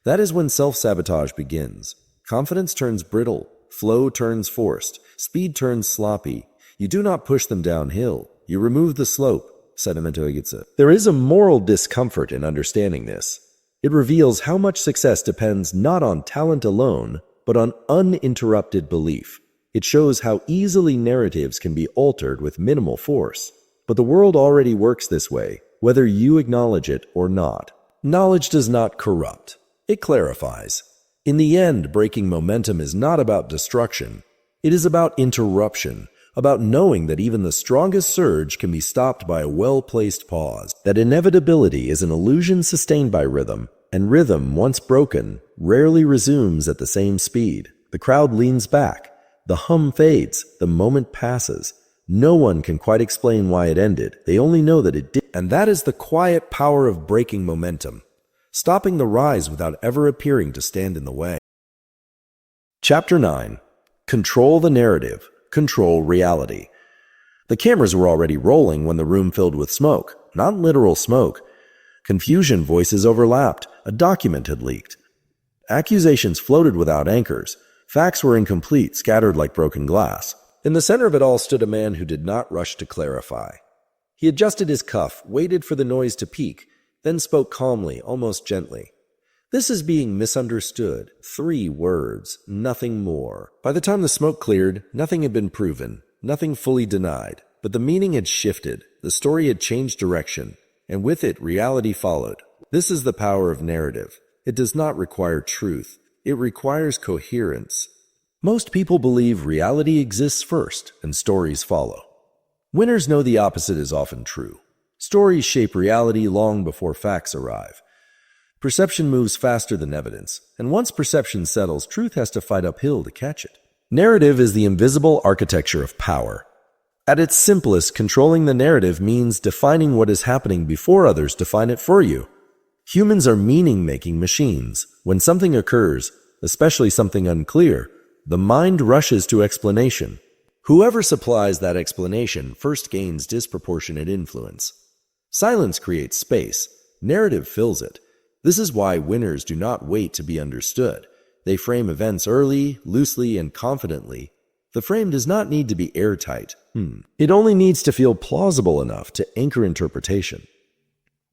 Speaker 1: That is when self-sabotage begins. Confidence turns brittle, flow turns forced, speed turns sloppy. You do not push them downhill. You remove the slope, sedimento. There is a moral discomfort in understanding this. It reveals how much success depends not on talent alone, but on uninterrupted belief. It shows how easily narratives can be altered with minimal force. But the world already works this way, whether you acknowledge it or not. Knowledge does not corrupt. It clarifies. In the end, breaking momentum is not about destruction. It is about interruption, about knowing that even the strongest surge can be stopped by a well-placed pause, that inevitability is an illusion sustained by rhythm, and rhythm, once broken, rarely resumes at the same speed. The crowd leans back. The hum fades. The moment passes. No one can quite explain why it ended. They only know that it did. And that is the quiet power of breaking momentum, stopping the rise without ever appearing to stand in the way. Chapter 9. Control the narrative. Control reality. The cameras were already rolling when the room filled with smoke. Not literal smoke. Confusion voices overlapped. A document had leaked. Accusations floated without anchors. Facts were incomplete, scattered like broken glass. In the center of it all stood a man who did not rush to clarify. He adjusted his cuff, waited for the noise to peak, then spoke calmly, almost gently. This is being misunderstood. 3 words, nothing more. By the time the smoke cleared, nothing had been proven, nothing fully denied. But the meaning had shifted, the story had changed direction, and with it, reality followed. This is the power of narrative. It does not require truth. It requires coherence. Most people believe reality exists first, and stories follow. Winners know the opposite is often true. Stories shape reality long before facts arrive. Perception moves faster than evidence, and once perception settles, truth has to fight uphill to catch it. Narrative is the invisible architecture of power. At its simplest, controlling the narrative means defining what is happening before others define it for you. Humans are meaning-making machines. When something occurs, especially something unclear, the mind rushes to explanation. Whoever supplies that explanation first gains disproportionate influence. Silence creates space. Narrative fills it. This is why winners do not wait to be understood. They frame events early, loosely, and confidently. The frame does not need to be airtight. It only needs to feel plausible enough to anchor interpretation.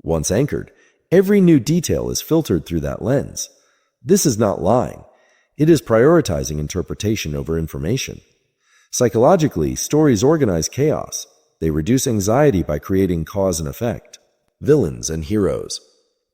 Speaker 1: Once anchored, every new detail is filtered through that lens. This is not lying. It is prioritizing interpretation over information. Psychologically, stories organize chaos. They reduce anxiety by creating cause and effect. Villains and heroes.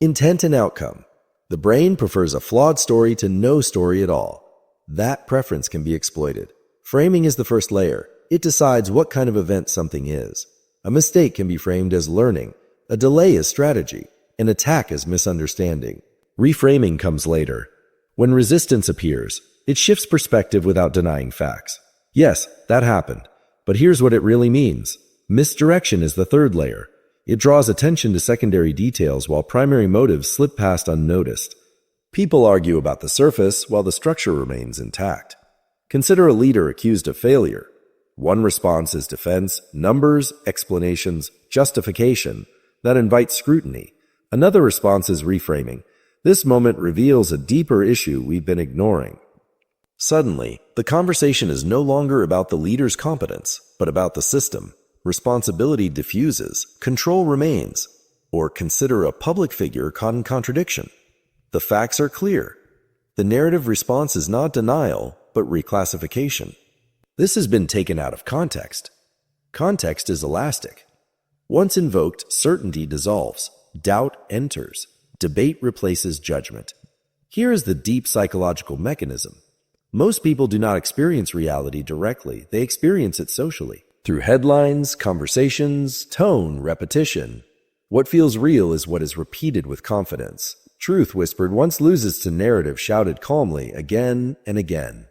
Speaker 1: Intent and outcome. The brain prefers a flawed story to no story at all. That preference can be exploited. Framing is the first layer. It decides what kind of event something is. A mistake can be framed as learning. A delay as strategy. An attack as misunderstanding. Reframing comes later. When resistance appears, it shifts perspective without denying facts. Yes, that happened. But here's what it really means. Misdirection is the third layer. It draws attention to secondary details while primary motives slip past unnoticed. People argue about the surface while the structure remains intact. Consider a leader accused of failure. One response is defense, numbers, explanations, justification that invite scrutiny. Another response is reframing. This moment reveals a deeper issue we've been ignoring. Suddenly, the conversation is no longer about the leader's competence, but about the system. Responsibility diffuses, control remains. Or consider a public figure caught in contradiction. The facts are clear. The narrative response is not denial, but reclassification. This has been taken out of context. Context is elastic. Once invoked, certainty dissolves. Doubt enters. Debate replaces judgment. Here is the deep psychological mechanism. Most people do not experience reality directly. They experience it socially. Through headlines, conversations, tone, repetition. What feels real is what is repeated with confidence. Truth whispered once loses to narrative shouted calmly again and again.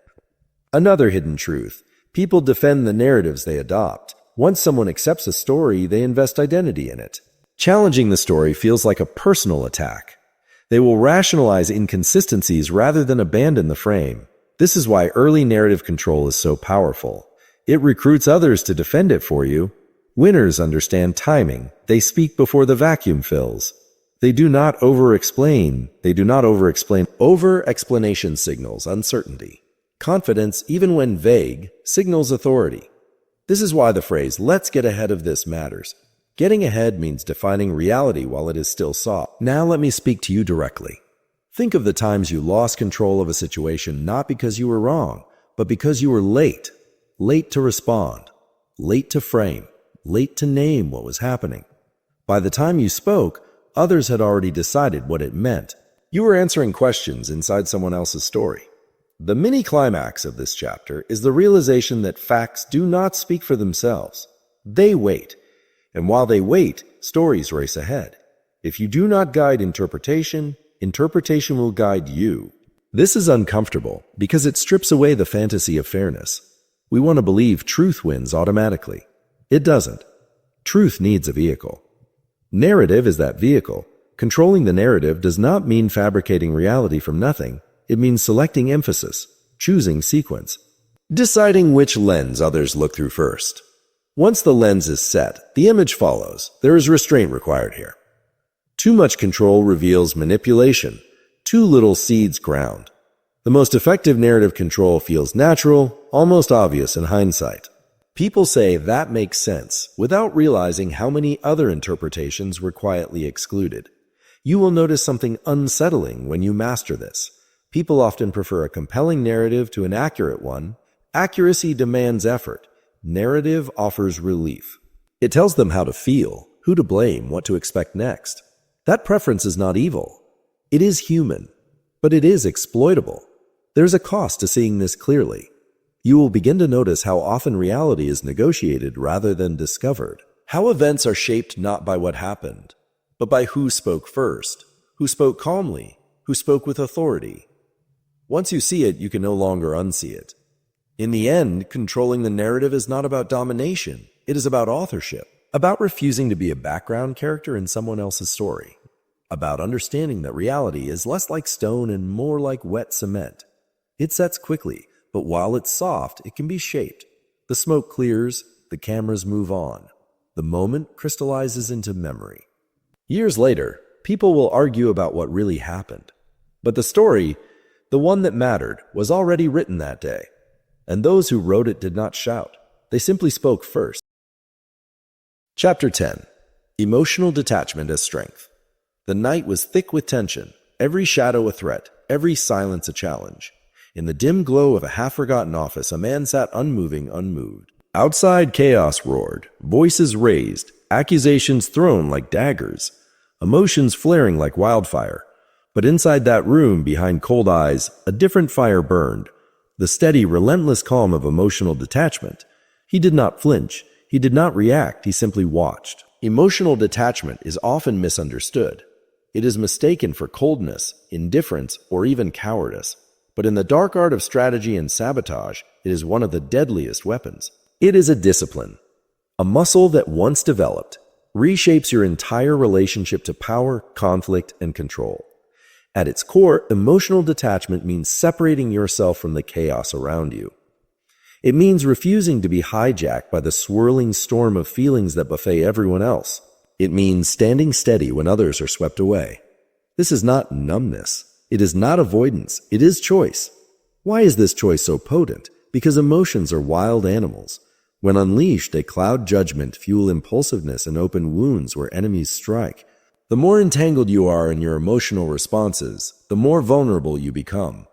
Speaker 1: Another hidden truth. People defend the narratives they adopt. Once someone accepts a story, they invest identity in it. Challenging the story feels like a personal attack. They will rationalize inconsistencies rather than abandon the frame. This is why early narrative control is so powerful. It recruits others to defend it for you. Winners understand timing. They speak before the vacuum fills. They do not over-explain. Over-explanation signals uncertainty. Confidence, even when vague, signals authority. This is why the phrase, "let's get ahead of this," matters. Getting ahead means defining reality while it is still soft. Now let me speak to you directly. Think of the times you lost control of a situation not because you were wrong, but because you were late. Late to respond, late to frame, late to name what was happening. By the time you spoke, others had already decided what it meant. You were answering questions inside someone else's story. The mini-climax of this chapter is the realization that facts do not speak for themselves. They wait. And while they wait, stories race ahead. If you do not guide interpretation, interpretation will guide you. This is uncomfortable because it strips away the fantasy of fairness. We want to believe truth wins automatically. It doesn't. Truth needs a vehicle. Narrative is that vehicle. Controlling the narrative does not mean fabricating reality from nothing. It means selecting emphasis, choosing sequence, deciding which lens others look through first. Once the lens is set, the image follows. There is restraint required here. Too much control reveals manipulation. Too little seeds ground. The most effective narrative control feels natural, almost obvious in hindsight. People say that makes sense without realizing how many other interpretations were quietly excluded. You will notice something unsettling when you master this. People often prefer a compelling narrative to an accurate one. Accuracy demands effort. Narrative offers relief. It tells them how to feel, who to blame, what to expect next. That preference is not evil. It is human, but it is exploitable. There's a cost to seeing this clearly. You will begin to notice how often reality is negotiated rather than discovered. How events are shaped not by what happened, but by who spoke first, who spoke calmly, who spoke with authority. Once you see it, you can no longer unsee it. In the end, controlling the narrative is not about domination. It is about authorship, about refusing to be a background character in someone else's story, about understanding that reality is less like stone and more like wet cement. It sets quickly, but while it's soft, it can be shaped. The smoke clears, the cameras move on. The moment crystallizes into memory. Years later, people will argue about what really happened. But the story, the one that mattered, was already written that day. And those who wrote it did not shout. They simply spoke first. Chapter 10. Emotional Detachment as Strength. The night was thick with tension, every shadow a threat, every silence a challenge. In the dim glow of a half-forgotten office, a man sat unmoving, unmoved. Outside, chaos roared, voices raised, accusations thrown like daggers, emotions flaring like wildfire. But inside that room, behind cold eyes, a different fire burned. The steady, relentless calm of emotional detachment. He did not flinch. He did not react. He simply watched. Emotional detachment is often misunderstood. It is mistaken for coldness, indifference, or even cowardice. But in the dark art of strategy and sabotage, it is one of the deadliest weapons. It is a discipline, a muscle that once developed, reshapes your entire relationship to power, conflict, and control. At its core, emotional detachment means separating yourself from the chaos around you. It means refusing to be hijacked by the swirling storm of feelings that buffet everyone else. It means standing steady when others are swept away. This is not numbness. It is not avoidance. It is choice. Why is this choice so potent? Because emotions are wild animals. When unleashed, they cloud judgment, fuel impulsiveness, and open wounds where enemies strike. The more entangled you are in your emotional responses, the more vulnerable you become.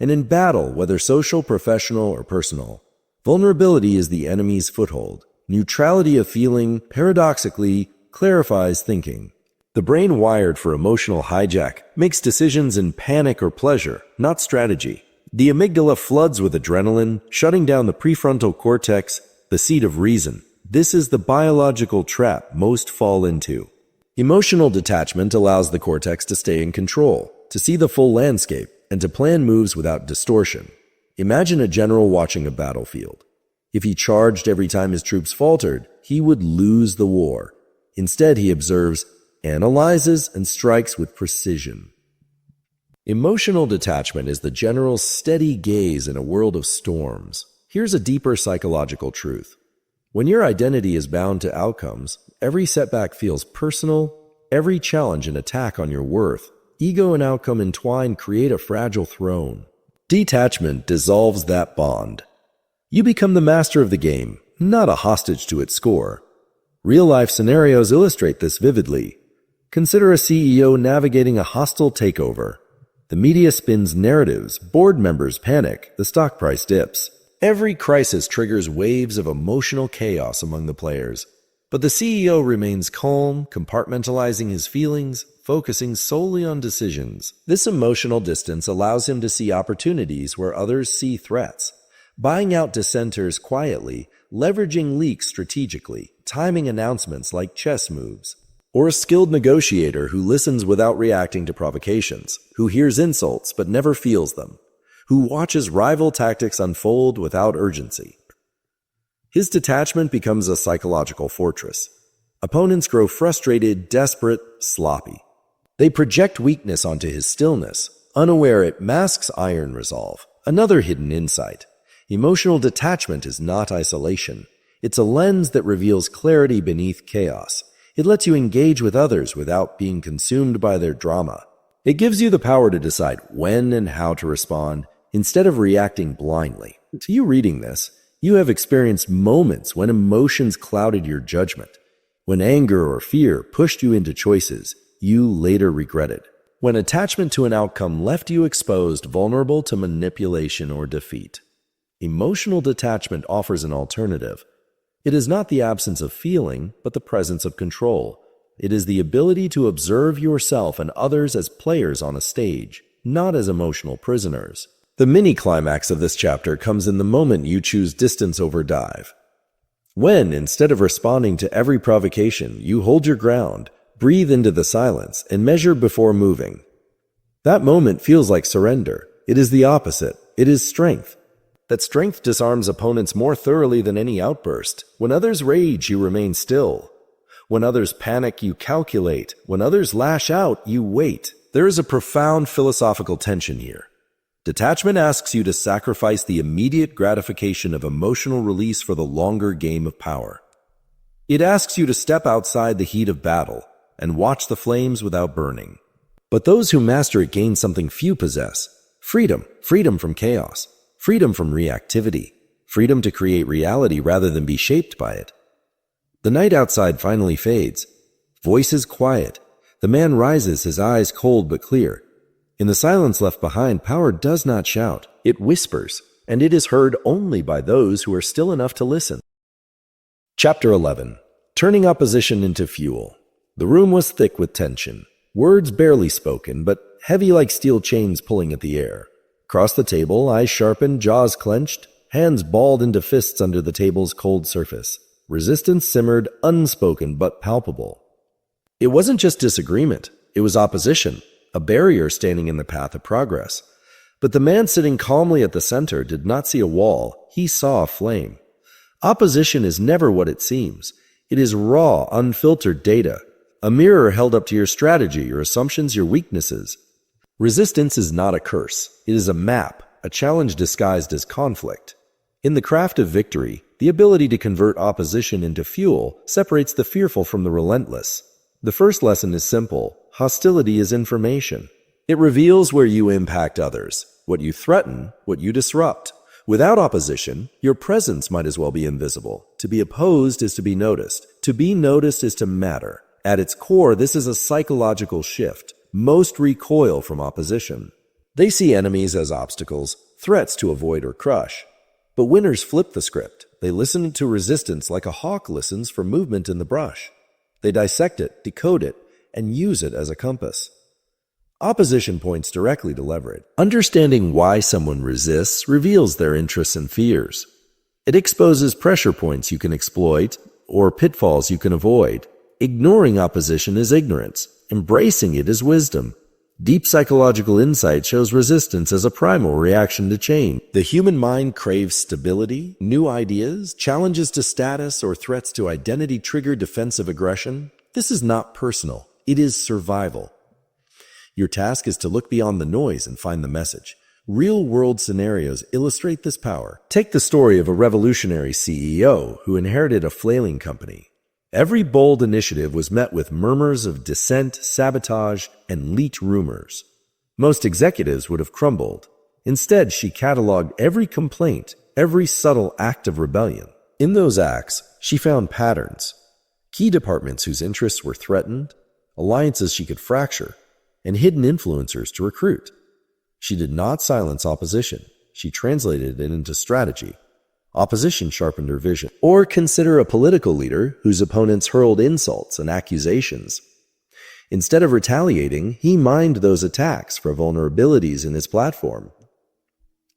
Speaker 1: And in battle, whether social, professional, or personal, vulnerability is the enemy's foothold. Neutrality of feeling, paradoxically, clarifies thinking. The brain wired for emotional hijack makes decisions in panic or pleasure, not strategy. The amygdala floods with adrenaline, shutting down the prefrontal cortex, the seat of reason. This is the biological trap most fall into. Emotional detachment allows the cortex to stay in control, to see the full landscape, and to plan moves without distortion. Imagine a general watching a battlefield. If he charged every time his troops faltered, he would lose the war. Instead, he observes, analyzes, and strikes with precision. Emotional detachment is the general's steady gaze in a world of storms. Here's a deeper psychological truth. When your identity is bound to outcomes, every setback feels personal, every challenge an attack on your worth. Ego and outcome entwined create a fragile throne. Detachment dissolves that bond. You become the master of the game, not a hostage to its score. Real-life scenarios illustrate this vividly. Consider a CEO navigating a hostile takeover. The media spins narratives, board members panic, the stock price dips. Every crisis triggers waves of emotional chaos among the players. But the CEO remains calm, compartmentalizing his feelings, focusing solely on decisions. This emotional distance allows him to see opportunities where others see threats. Buying out dissenters quietly, leveraging leaks strategically, timing announcements like chess moves. Or a skilled negotiator who listens without reacting to provocations, who hears insults but never feels them, who watches rival tactics unfold without urgency. His detachment becomes a psychological fortress. Opponents grow frustrated, desperate, sloppy. They project weakness onto his stillness. Unaware, it masks iron resolve. Another hidden insight. Emotional detachment is not isolation. It's a lens that reveals clarity beneath chaos. It lets you engage with others without being consumed by their drama. It gives you the power to decide when and how to respond instead of reacting blindly. To you reading this, you have experienced moments when emotions clouded your judgment, when anger or fear pushed you into choices you later regretted, when attachment to an outcome left you exposed, vulnerable to manipulation or defeat. Emotional detachment offers an alternative. It is not the absence of feeling, but the presence of control. It is the ability to observe yourself and others as players on a stage, not as emotional prisoners. The mini-climax of this chapter comes in the moment you choose distance over dive. When, instead of responding to every provocation, you hold your ground, breathe into the silence, and measure before moving. That moment feels like surrender. It is the opposite. It is strength. That strength disarms opponents more thoroughly than any outburst. When others rage, you remain still. When others panic, you calculate. When others lash out, you wait. There is a profound philosophical tension here. Detachment asks you to sacrifice the immediate gratification of emotional release for the longer game of power. It asks you to step outside the heat of battle and watch the flames without burning. But those who master it gain something few possess: freedom, freedom from chaos. Freedom from reactivity. Freedom to create reality rather than be shaped by it. The night outside finally fades. Voices quiet. The man rises, his eyes cold but clear. In the silence left behind, power does not shout. It whispers, and it is heard only by those who are still enough to listen. Chapter 11. Turning opposition into fuel. The room was thick with tension. Words barely spoken, but heavy like steel chains pulling at the air. Across the table, eyes sharpened, jaws clenched, hands balled into fists under the table's cold surface. Resistance simmered, unspoken but palpable. It wasn't just disagreement, it was opposition, a barrier standing in the path of progress. But the man sitting calmly at the center did not see a wall, he saw a flame. Opposition is never what it seems. It is raw, unfiltered data, a mirror held up to your strategy, your assumptions, your weaknesses. Resistance is not a curse. It is a map, a challenge disguised as conflict. In the craft of victory, the ability to convert opposition into fuel separates the fearful from the relentless. The first lesson is simple. Hostility is information. It reveals where you impact others, what you threaten, what you disrupt. Without opposition, your presence might as well be invisible. To be opposed is to be noticed. To be noticed is to matter. At its core, this is a psychological shift. Most recoil from opposition. They see enemies as obstacles, threats to avoid or crush. But winners flip the script. They listen to resistance like a hawk listens for movement in the brush. They dissect it, decode it, and use it as a compass. Opposition points directly to leverage. Understanding why someone resists reveals their interests and fears. It exposes pressure points you can exploit or pitfalls you can avoid. Ignoring opposition is ignorance. Embracing it is wisdom. Deep psychological insight shows resistance as a primal reaction to change. The human mind craves stability, new ideas, challenges to status, or threats to identity trigger defensive aggression. This is not personal. It is survival. Your task is to look beyond the noise and find the message. Real-world scenarios illustrate this power. Take the story of a revolutionary CEO who inherited a flailing company. Every bold initiative was met with murmurs of dissent, sabotage, and leaked rumors. Most executives would have crumbled. Instead, she cataloged every complaint, every subtle act of rebellion. In those acts, she found patterns, key departments whose interests were threatened, alliances she could fracture, and hidden influencers to recruit. She did not silence opposition. She translated it into strategy. Opposition sharpened her vision. Or consider a political leader whose opponents hurled insults and accusations. Instead of retaliating, he mined those attacks for vulnerabilities in his platform.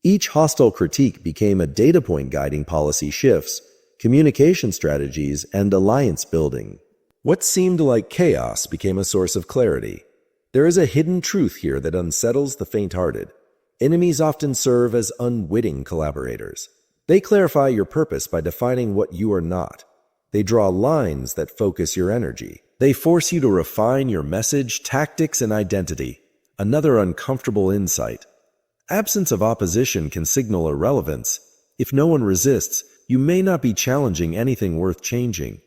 Speaker 1: Each hostile critique became a data point guiding policy shifts, communication strategies, and alliance building. What seemed like chaos became a source of clarity. There is a hidden truth here that unsettles the faint-hearted. Enemies often serve as unwitting collaborators. They clarify your purpose by defining what you are not. They draw lines that focus your energy. They force you to refine your message, tactics, and identity. Another uncomfortable insight. Absence of opposition can signal irrelevance. If no one resists, you may not be challenging anything worth changing.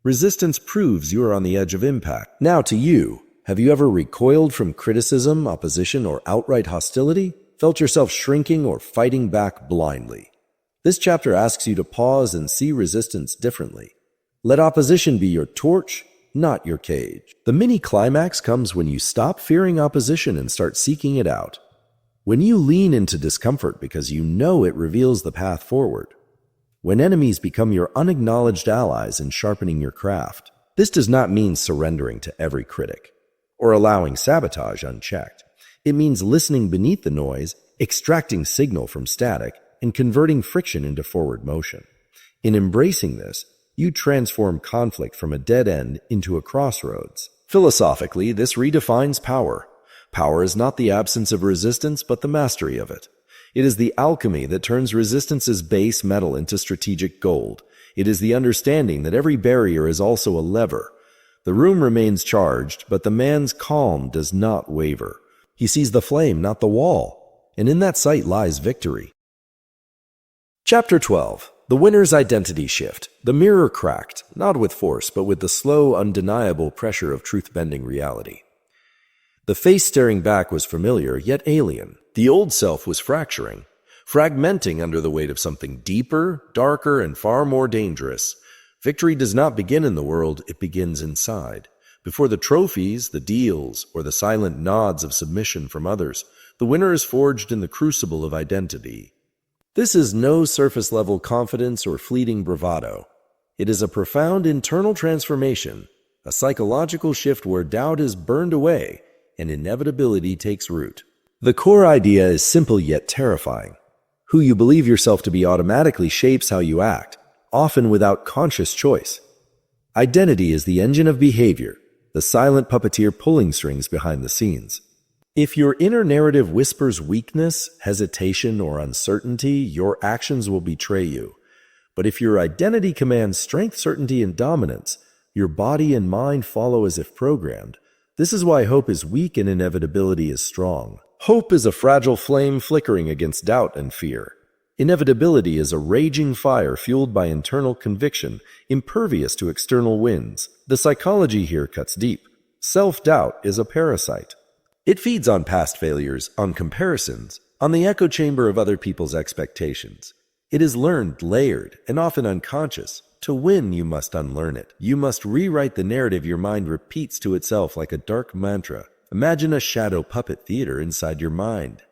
Speaker 1: Resistance proves you are on the edge of impact. Now to you, have you ever recoiled from criticism, opposition, or outright hostility? Felt yourself shrinking or fighting back blindly? This chapter asks you to pause and see resistance differently. Let opposition be your torch, not your cage. The mini-climax comes when you stop fearing opposition and start seeking it out. When you lean into discomfort because you know it reveals the path forward. When enemies become your unacknowledged allies in sharpening your craft. This does not mean surrendering to every critic or allowing sabotage unchecked. It means listening beneath the noise, extracting signal from static, and converting friction into forward motion. In embracing this, you transform conflict from a dead end into a crossroads. Philosophically, this redefines power. Power is not the absence of resistance, but the mastery of it. It is the alchemy that turns resistance's base metal into strategic gold. It is the understanding that every barrier is also a lever. The room remains charged, but the man's calm does not waver. He sees the flame, not the wall, and in that sight lies victory. Chapter 12. The winner's identity shift. The mirror cracked, not with force, but with the slow, undeniable pressure of truth-bending reality. The face staring back was familiar, yet alien. The old self was fracturing, fragmenting under the weight of something deeper, darker, and far more dangerous. Victory does not begin in the world, it begins inside. Before the trophies, the deals, or the silent nods of submission from others, the winner is forged in the crucible of identity. This is no surface-level confidence or fleeting bravado. It is a profound internal transformation, a psychological shift where doubt is burned away and inevitability takes root. The core idea is simple yet terrifying. Who you believe yourself to be automatically shapes how you act, often without conscious choice. Identity is the engine of behavior, the silent puppeteer pulling strings behind the scenes. If your inner narrative whispers weakness, hesitation, or uncertainty, your actions will betray you. But if your identity commands strength, certainty, and dominance, your body and mind follow as if programmed. This is why hope is weak and inevitability is strong. Hope is a fragile flame flickering against doubt and fear. Inevitability is a raging fire fueled by internal conviction, impervious to external winds. The psychology here cuts deep. Self-doubt is a parasite. It feeds on past failures, on comparisons, on the echo chamber of other people's expectations. It is learned, layered, and often unconscious. To win, you must unlearn it. You must rewrite the narrative your mind repeats to itself like a dark mantra. Imagine a shadow puppet theater inside your mind.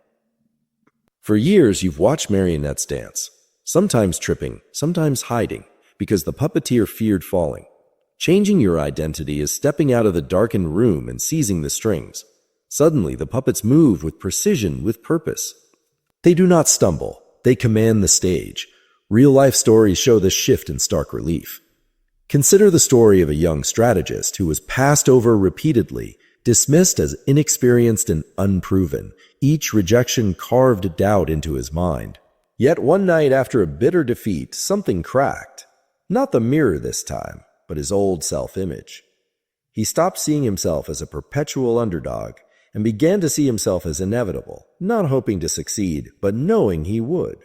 Speaker 1: For years, you've watched marionettes dance, sometimes tripping, sometimes hiding, because the puppeteer feared falling. Changing your identity is stepping out of the darkened room and seizing the strings. Suddenly, the puppets move with precision, with purpose. They do not stumble. They command the stage. Real-life stories show this shift in stark relief. Consider the story of a young strategist who was passed over repeatedly, dismissed as inexperienced and unproven. Each rejection carved doubt into his mind. Yet one night after a bitter defeat, something cracked. Not the mirror this time, but his old self-image. He stopped seeing himself as a perpetual underdog and began to see himself as inevitable, not hoping to succeed, but knowing he would.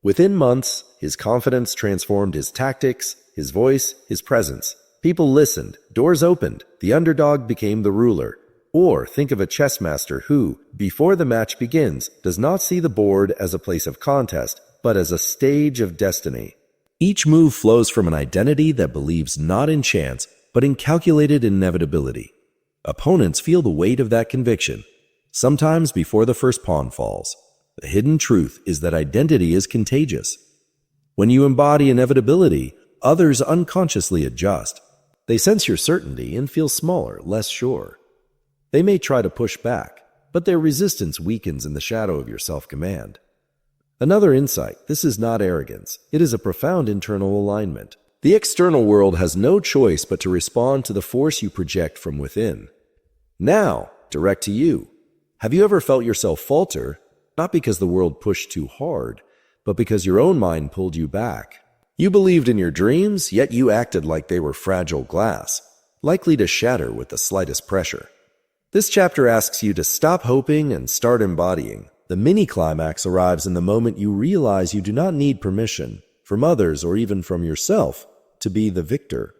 Speaker 1: Within months, his confidence transformed his tactics, his voice, his presence. People listened, doors opened, the underdog became the ruler. Or think of a chess master who, before the match begins, does not see the board as a place of contest, but as a stage of destiny. Each move flows from an identity that believes not in chance, but in calculated inevitability. Opponents feel the weight of that conviction, sometimes before the first pawn falls. The hidden truth is that identity is contagious. When you embody inevitability, others unconsciously adjust. They sense your certainty and feel smaller, less sure. They may try to push back, but their resistance weakens in the shadow of your self-command. Another insight: this is not arrogance. It is a profound internal alignment. The external world has no choice but to respond to the force you project from within. Now, direct to you. Have you ever felt yourself falter, not because the world pushed too hard, but because your own mind pulled you back? You believed in your dreams, yet you acted like they were fragile glass, likely to shatter with the slightest pressure. This chapter asks you to stop hoping and start embodying. The mini-climax arrives in the moment you realize you do not need permission from others or even from yourself to be the victor,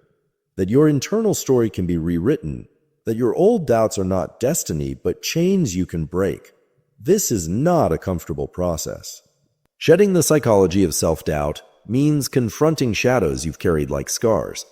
Speaker 1: that your internal story can be rewritten, that your old doubts are not destiny but chains you can break. This is not a comfortable process. Shedding the psychology of self-doubt means confronting shadows you've carried like scars.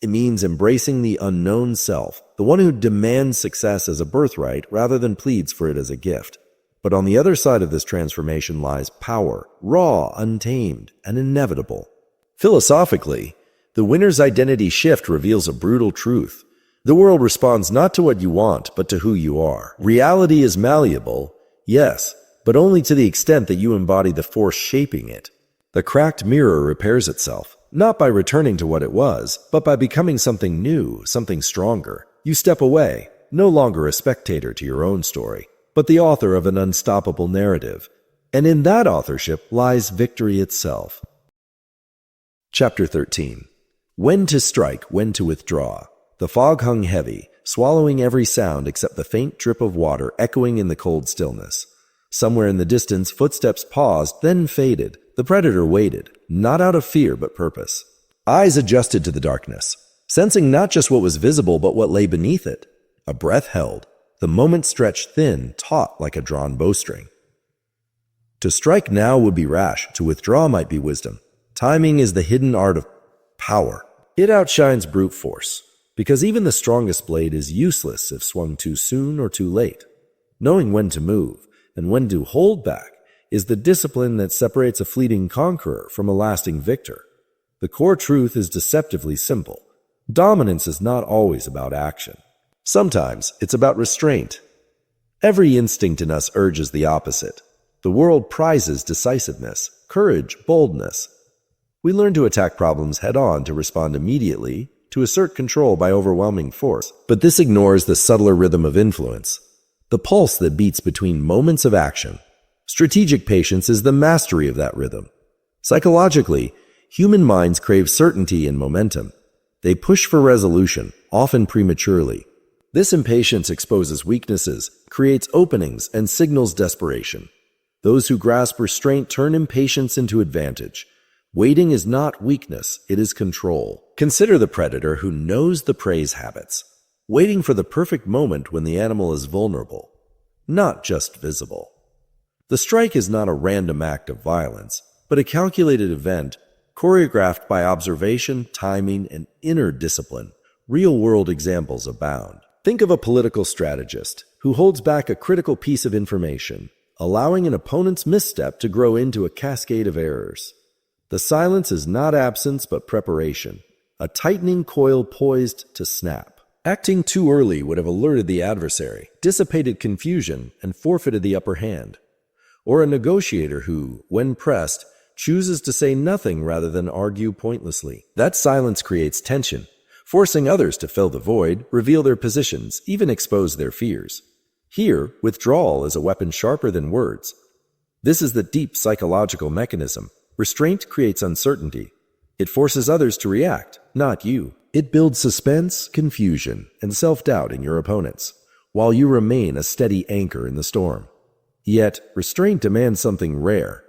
Speaker 1: It means embracing the unknown self, the one who demands success as a birthright rather than pleads for it as a gift. But on the other side of this transformation lies power, raw, untamed, and inevitable. Philosophically, the winner's identity shift reveals a brutal truth. The world responds not to what you want, but to who you are. Reality is malleable, yes, but only to the extent that you embody the force shaping it. The cracked mirror repairs itself, not by returning to what it was, but by becoming something new, something stronger. You step away, no longer a spectator to your own story, but the author of an unstoppable narrative. And in that authorship lies victory itself. Chapter 13. When to strike, when to withdraw. The fog hung heavy, swallowing every sound except the faint drip of water echoing in the cold stillness. Somewhere in the distance, footsteps paused, then faded. The predator waited, not out of fear but purpose. Eyes adjusted to the darkness, sensing not just what was visible but what lay beneath it. A breath held. The moment stretched thin, taut like a drawn bowstring. To strike now would be rash, to withdraw might be wisdom. Timing is the hidden art of power. It outshines brute force, because even the strongest blade is useless if swung too soon or too late. Knowing when to move and when to hold back is the discipline that separates a fleeting conqueror from a lasting victor. The core truth is deceptively simple. Dominance is not always about action. Sometimes it's about restraint. Every instinct in us urges the opposite. The world prizes decisiveness, courage, boldness. We learn to attack problems head-on, to respond immediately, to assert control by overwhelming force. But this ignores the subtler rhythm of influence, the pulse that beats between moments of action. Strategic patience is the mastery of that rhythm. Psychologically, human minds crave certainty and momentum. They push for resolution, often prematurely. This impatience exposes weaknesses, creates openings, and signals desperation. Those who grasp restraint turn impatience into advantage. Waiting is not weakness, it is control. Consider the predator who knows the prey's habits, waiting for the perfect moment when the animal is vulnerable, not just visible. The strike is not a random act of violence, but a calculated event choreographed by observation, timing, and inner discipline. Real-world examples abound. Think of a political strategist who holds back a critical piece of information, allowing an opponent's misstep to grow into a cascade of errors. The silence is not absence but preparation, a tightening coil poised to snap. Acting too early would have alerted the adversary, dissipated confusion, and forfeited the upper hand. Or a negotiator who, when pressed, chooses to say nothing rather than argue pointlessly. That silence creates tension, forcing others to fill the void, reveal their positions, even expose their fears. Here, withdrawal is a weapon sharper than words. This is the deep psychological mechanism. Restraint creates uncertainty. It forces others to react, not you. It builds suspense, confusion, and self-doubt in your opponents, while you remain a steady anchor in the storm. Yet, restraint demands something rare: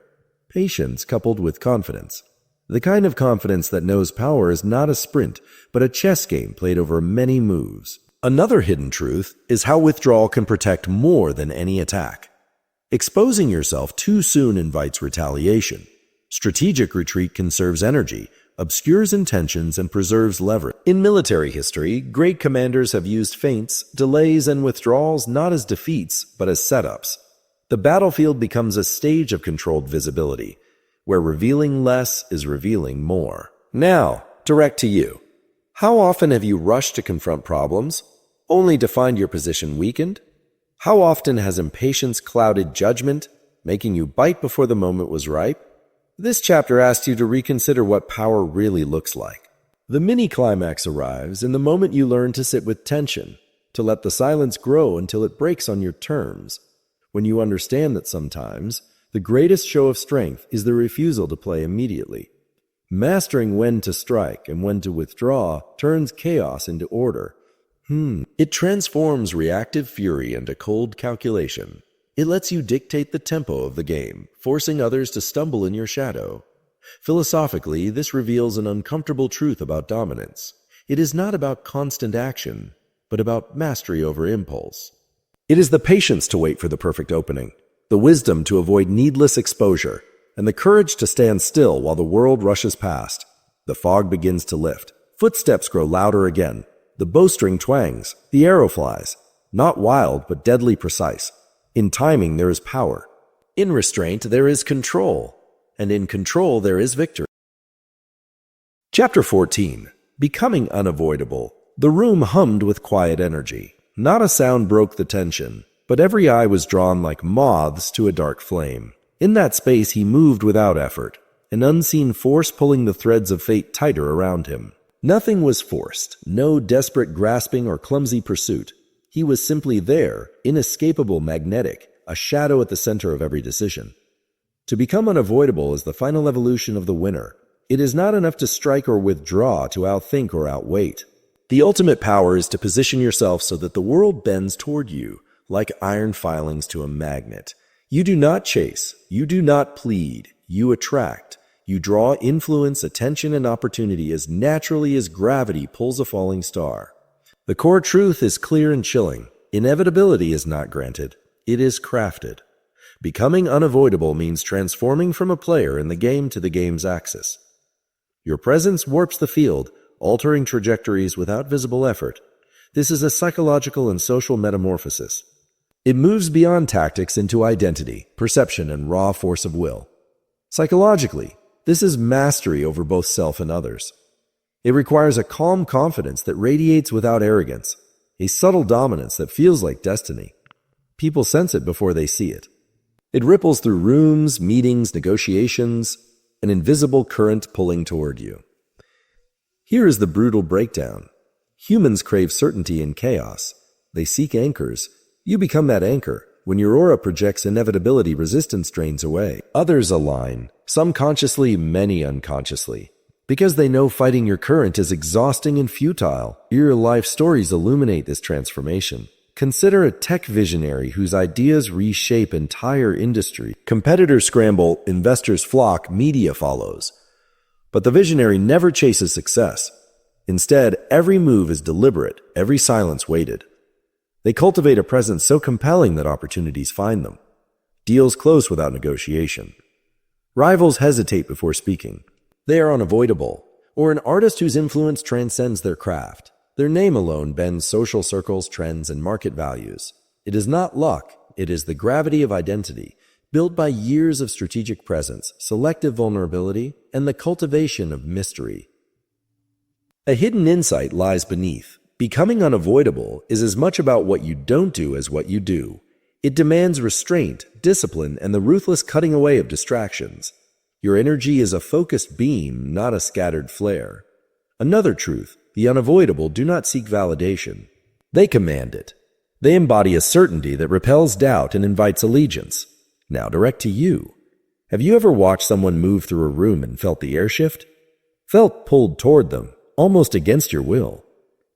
Speaker 1: patience coupled with confidence. The kind of confidence that knows power is not a sprint, but a chess game played over many moves. Another hidden truth is how withdrawal can protect more than any attack. Exposing yourself too soon invites retaliation. Strategic retreat conserves energy, obscures intentions, and preserves leverage. In military history, great commanders have used feints, delays, and withdrawals not as defeats, but as setups. The battlefield becomes a stage of controlled visibility, where revealing less is revealing more. Now, direct to you. How often have you rushed to confront problems, only to find your position weakened? How often has impatience clouded judgment, making you bite before the moment was ripe? This chapter asks you to reconsider what power really looks like. The mini-climax arrives in the moment you learn to sit with tension, to let the silence grow until it breaks on your terms, when you understand that sometimes the greatest show of strength is the refusal to play immediately. Mastering when to strike and when to withdraw turns chaos into order. It transforms reactive fury into cold calculation. It lets you dictate the tempo of the game, forcing others to stumble in your shadow. Philosophically, this reveals an uncomfortable truth about dominance. It is not about constant action, but about mastery over impulse. It is the patience to wait for the perfect opening, the wisdom to avoid needless exposure, and the courage to stand still while the world rushes past. The fog begins to lift. Footsteps grow louder again. The bowstring twangs. The arrow flies. Not wild, but deadly precise. In timing, there is power. In restraint, there is control. And in control, there is victory. Chapter 14. Becoming unavoidable. The room hummed with quiet energy. Not a sound broke the tension, but every eye was drawn like moths to a dark flame. In that space, he moved without effort, an unseen force pulling the threads of fate tighter around him. Nothing was forced, no desperate grasping or clumsy pursuit. He was simply there, inescapable, magnetic, a shadow at the center of every decision. To become unavoidable is the final evolution of the winner. It is not enough to strike or withdraw to outthink or outwait. The ultimate power is to position yourself so that the world bends toward you, like iron filings to a magnet. You do not chase, you do not plead, you attract. You draw influence, attention, and opportunity as naturally as gravity pulls a falling star. The core truth is clear and chilling. Inevitability is not granted. It is crafted. Becoming unavoidable means transforming from a player in the game to the game's axis. Your presence warps the field, altering trajectories without visible effort. This is a psychological and social metamorphosis. It moves beyond tactics into identity, perception, and raw force of will. Psychologically, this is mastery over both self and others. It requires a calm confidence that radiates without arrogance, a subtle dominance that feels like destiny. People sense it before they see it. It ripples through rooms, meetings, negotiations, an invisible current pulling toward you. Here is the brutal breakdown. Humans crave certainty in chaos. They seek anchors. You become that anchor. When your aura projects inevitability, resistance drains away. Others align, some consciously, many unconsciously, because they know fighting your current is exhausting and futile. Your life stories illuminate this transformation. Consider a tech visionary whose ideas reshape entire industry. Competitors scramble, investors flock, media follows. But the visionary never chases success. Instead, every move is deliberate, every silence weighted. They cultivate a presence so compelling that opportunities find them. Deals close without negotiation. Rivals hesitate before speaking. They are unavoidable. Or an artist whose influence transcends their craft. Their name alone bends social circles, trends, and market values. It is not luck, it is the gravity of identity, built by years of strategic presence, selective vulnerability, and the cultivation of mystery. A hidden insight lies beneath. Becoming unavoidable is as much about what you don't do as what you do. It demands restraint, discipline, and the ruthless cutting away of distractions. Your energy is a focused beam, not a scattered flare. Another truth, the unavoidable do not seek validation. They command it. They embody a certainty that repels doubt and invites allegiance. Now direct to you. Have you ever watched someone move through a room and felt the air shift? Felt pulled toward them, almost against your will?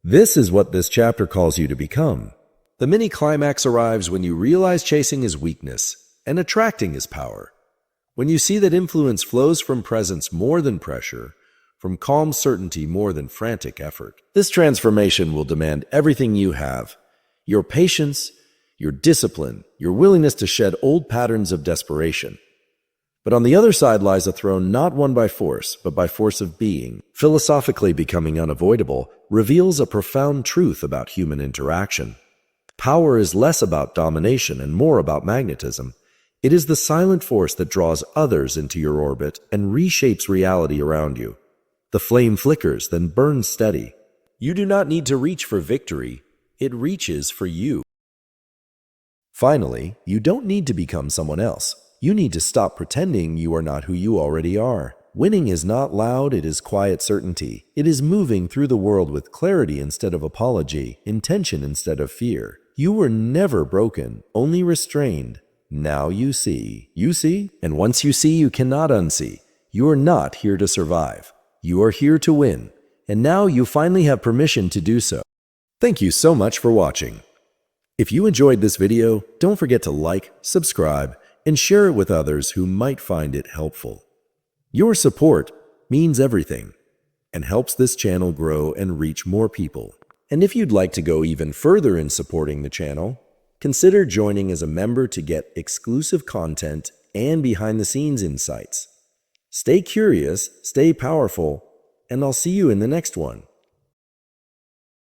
Speaker 1: This is what this chapter calls you to become. The mini-climax arrives when you realize chasing is weakness and attracting is power. When you see that influence flows from presence more than pressure, from calm certainty more than frantic effort. This transformation will demand everything you have. Your patience, your discipline, your willingness to shed old patterns of desperation. But on the other side lies a throne not won by force, but by force of being. Philosophically becoming unavoidable reveals a profound truth about human interaction. Power is less about domination and more about magnetism. It is the silent force that draws others into your orbit and reshapes reality around you. The flame flickers, then burns steady. You do not need to reach for victory. It reaches for you. Finally, you don't need to become someone else. You need to stop pretending you are not who you already are. Winning is not loud, it is quiet certainty. It is moving through the world with clarity instead of apology, intention instead of fear. You were never broken, only restrained. Now you see. You see? And once you see, you cannot unsee. You are not here to survive. You are here to win. And now you finally have permission to do so. Thank you so much for watching. If you enjoyed this video, don't forget to like, subscribe, and share it with others who might find it helpful. Your support means everything and helps this channel grow and reach more people. And if you'd like to go even further in supporting the channel, consider joining as a member to get exclusive content and behind-the-scenes insights. Stay curious, stay powerful, and I'll see you in the next one.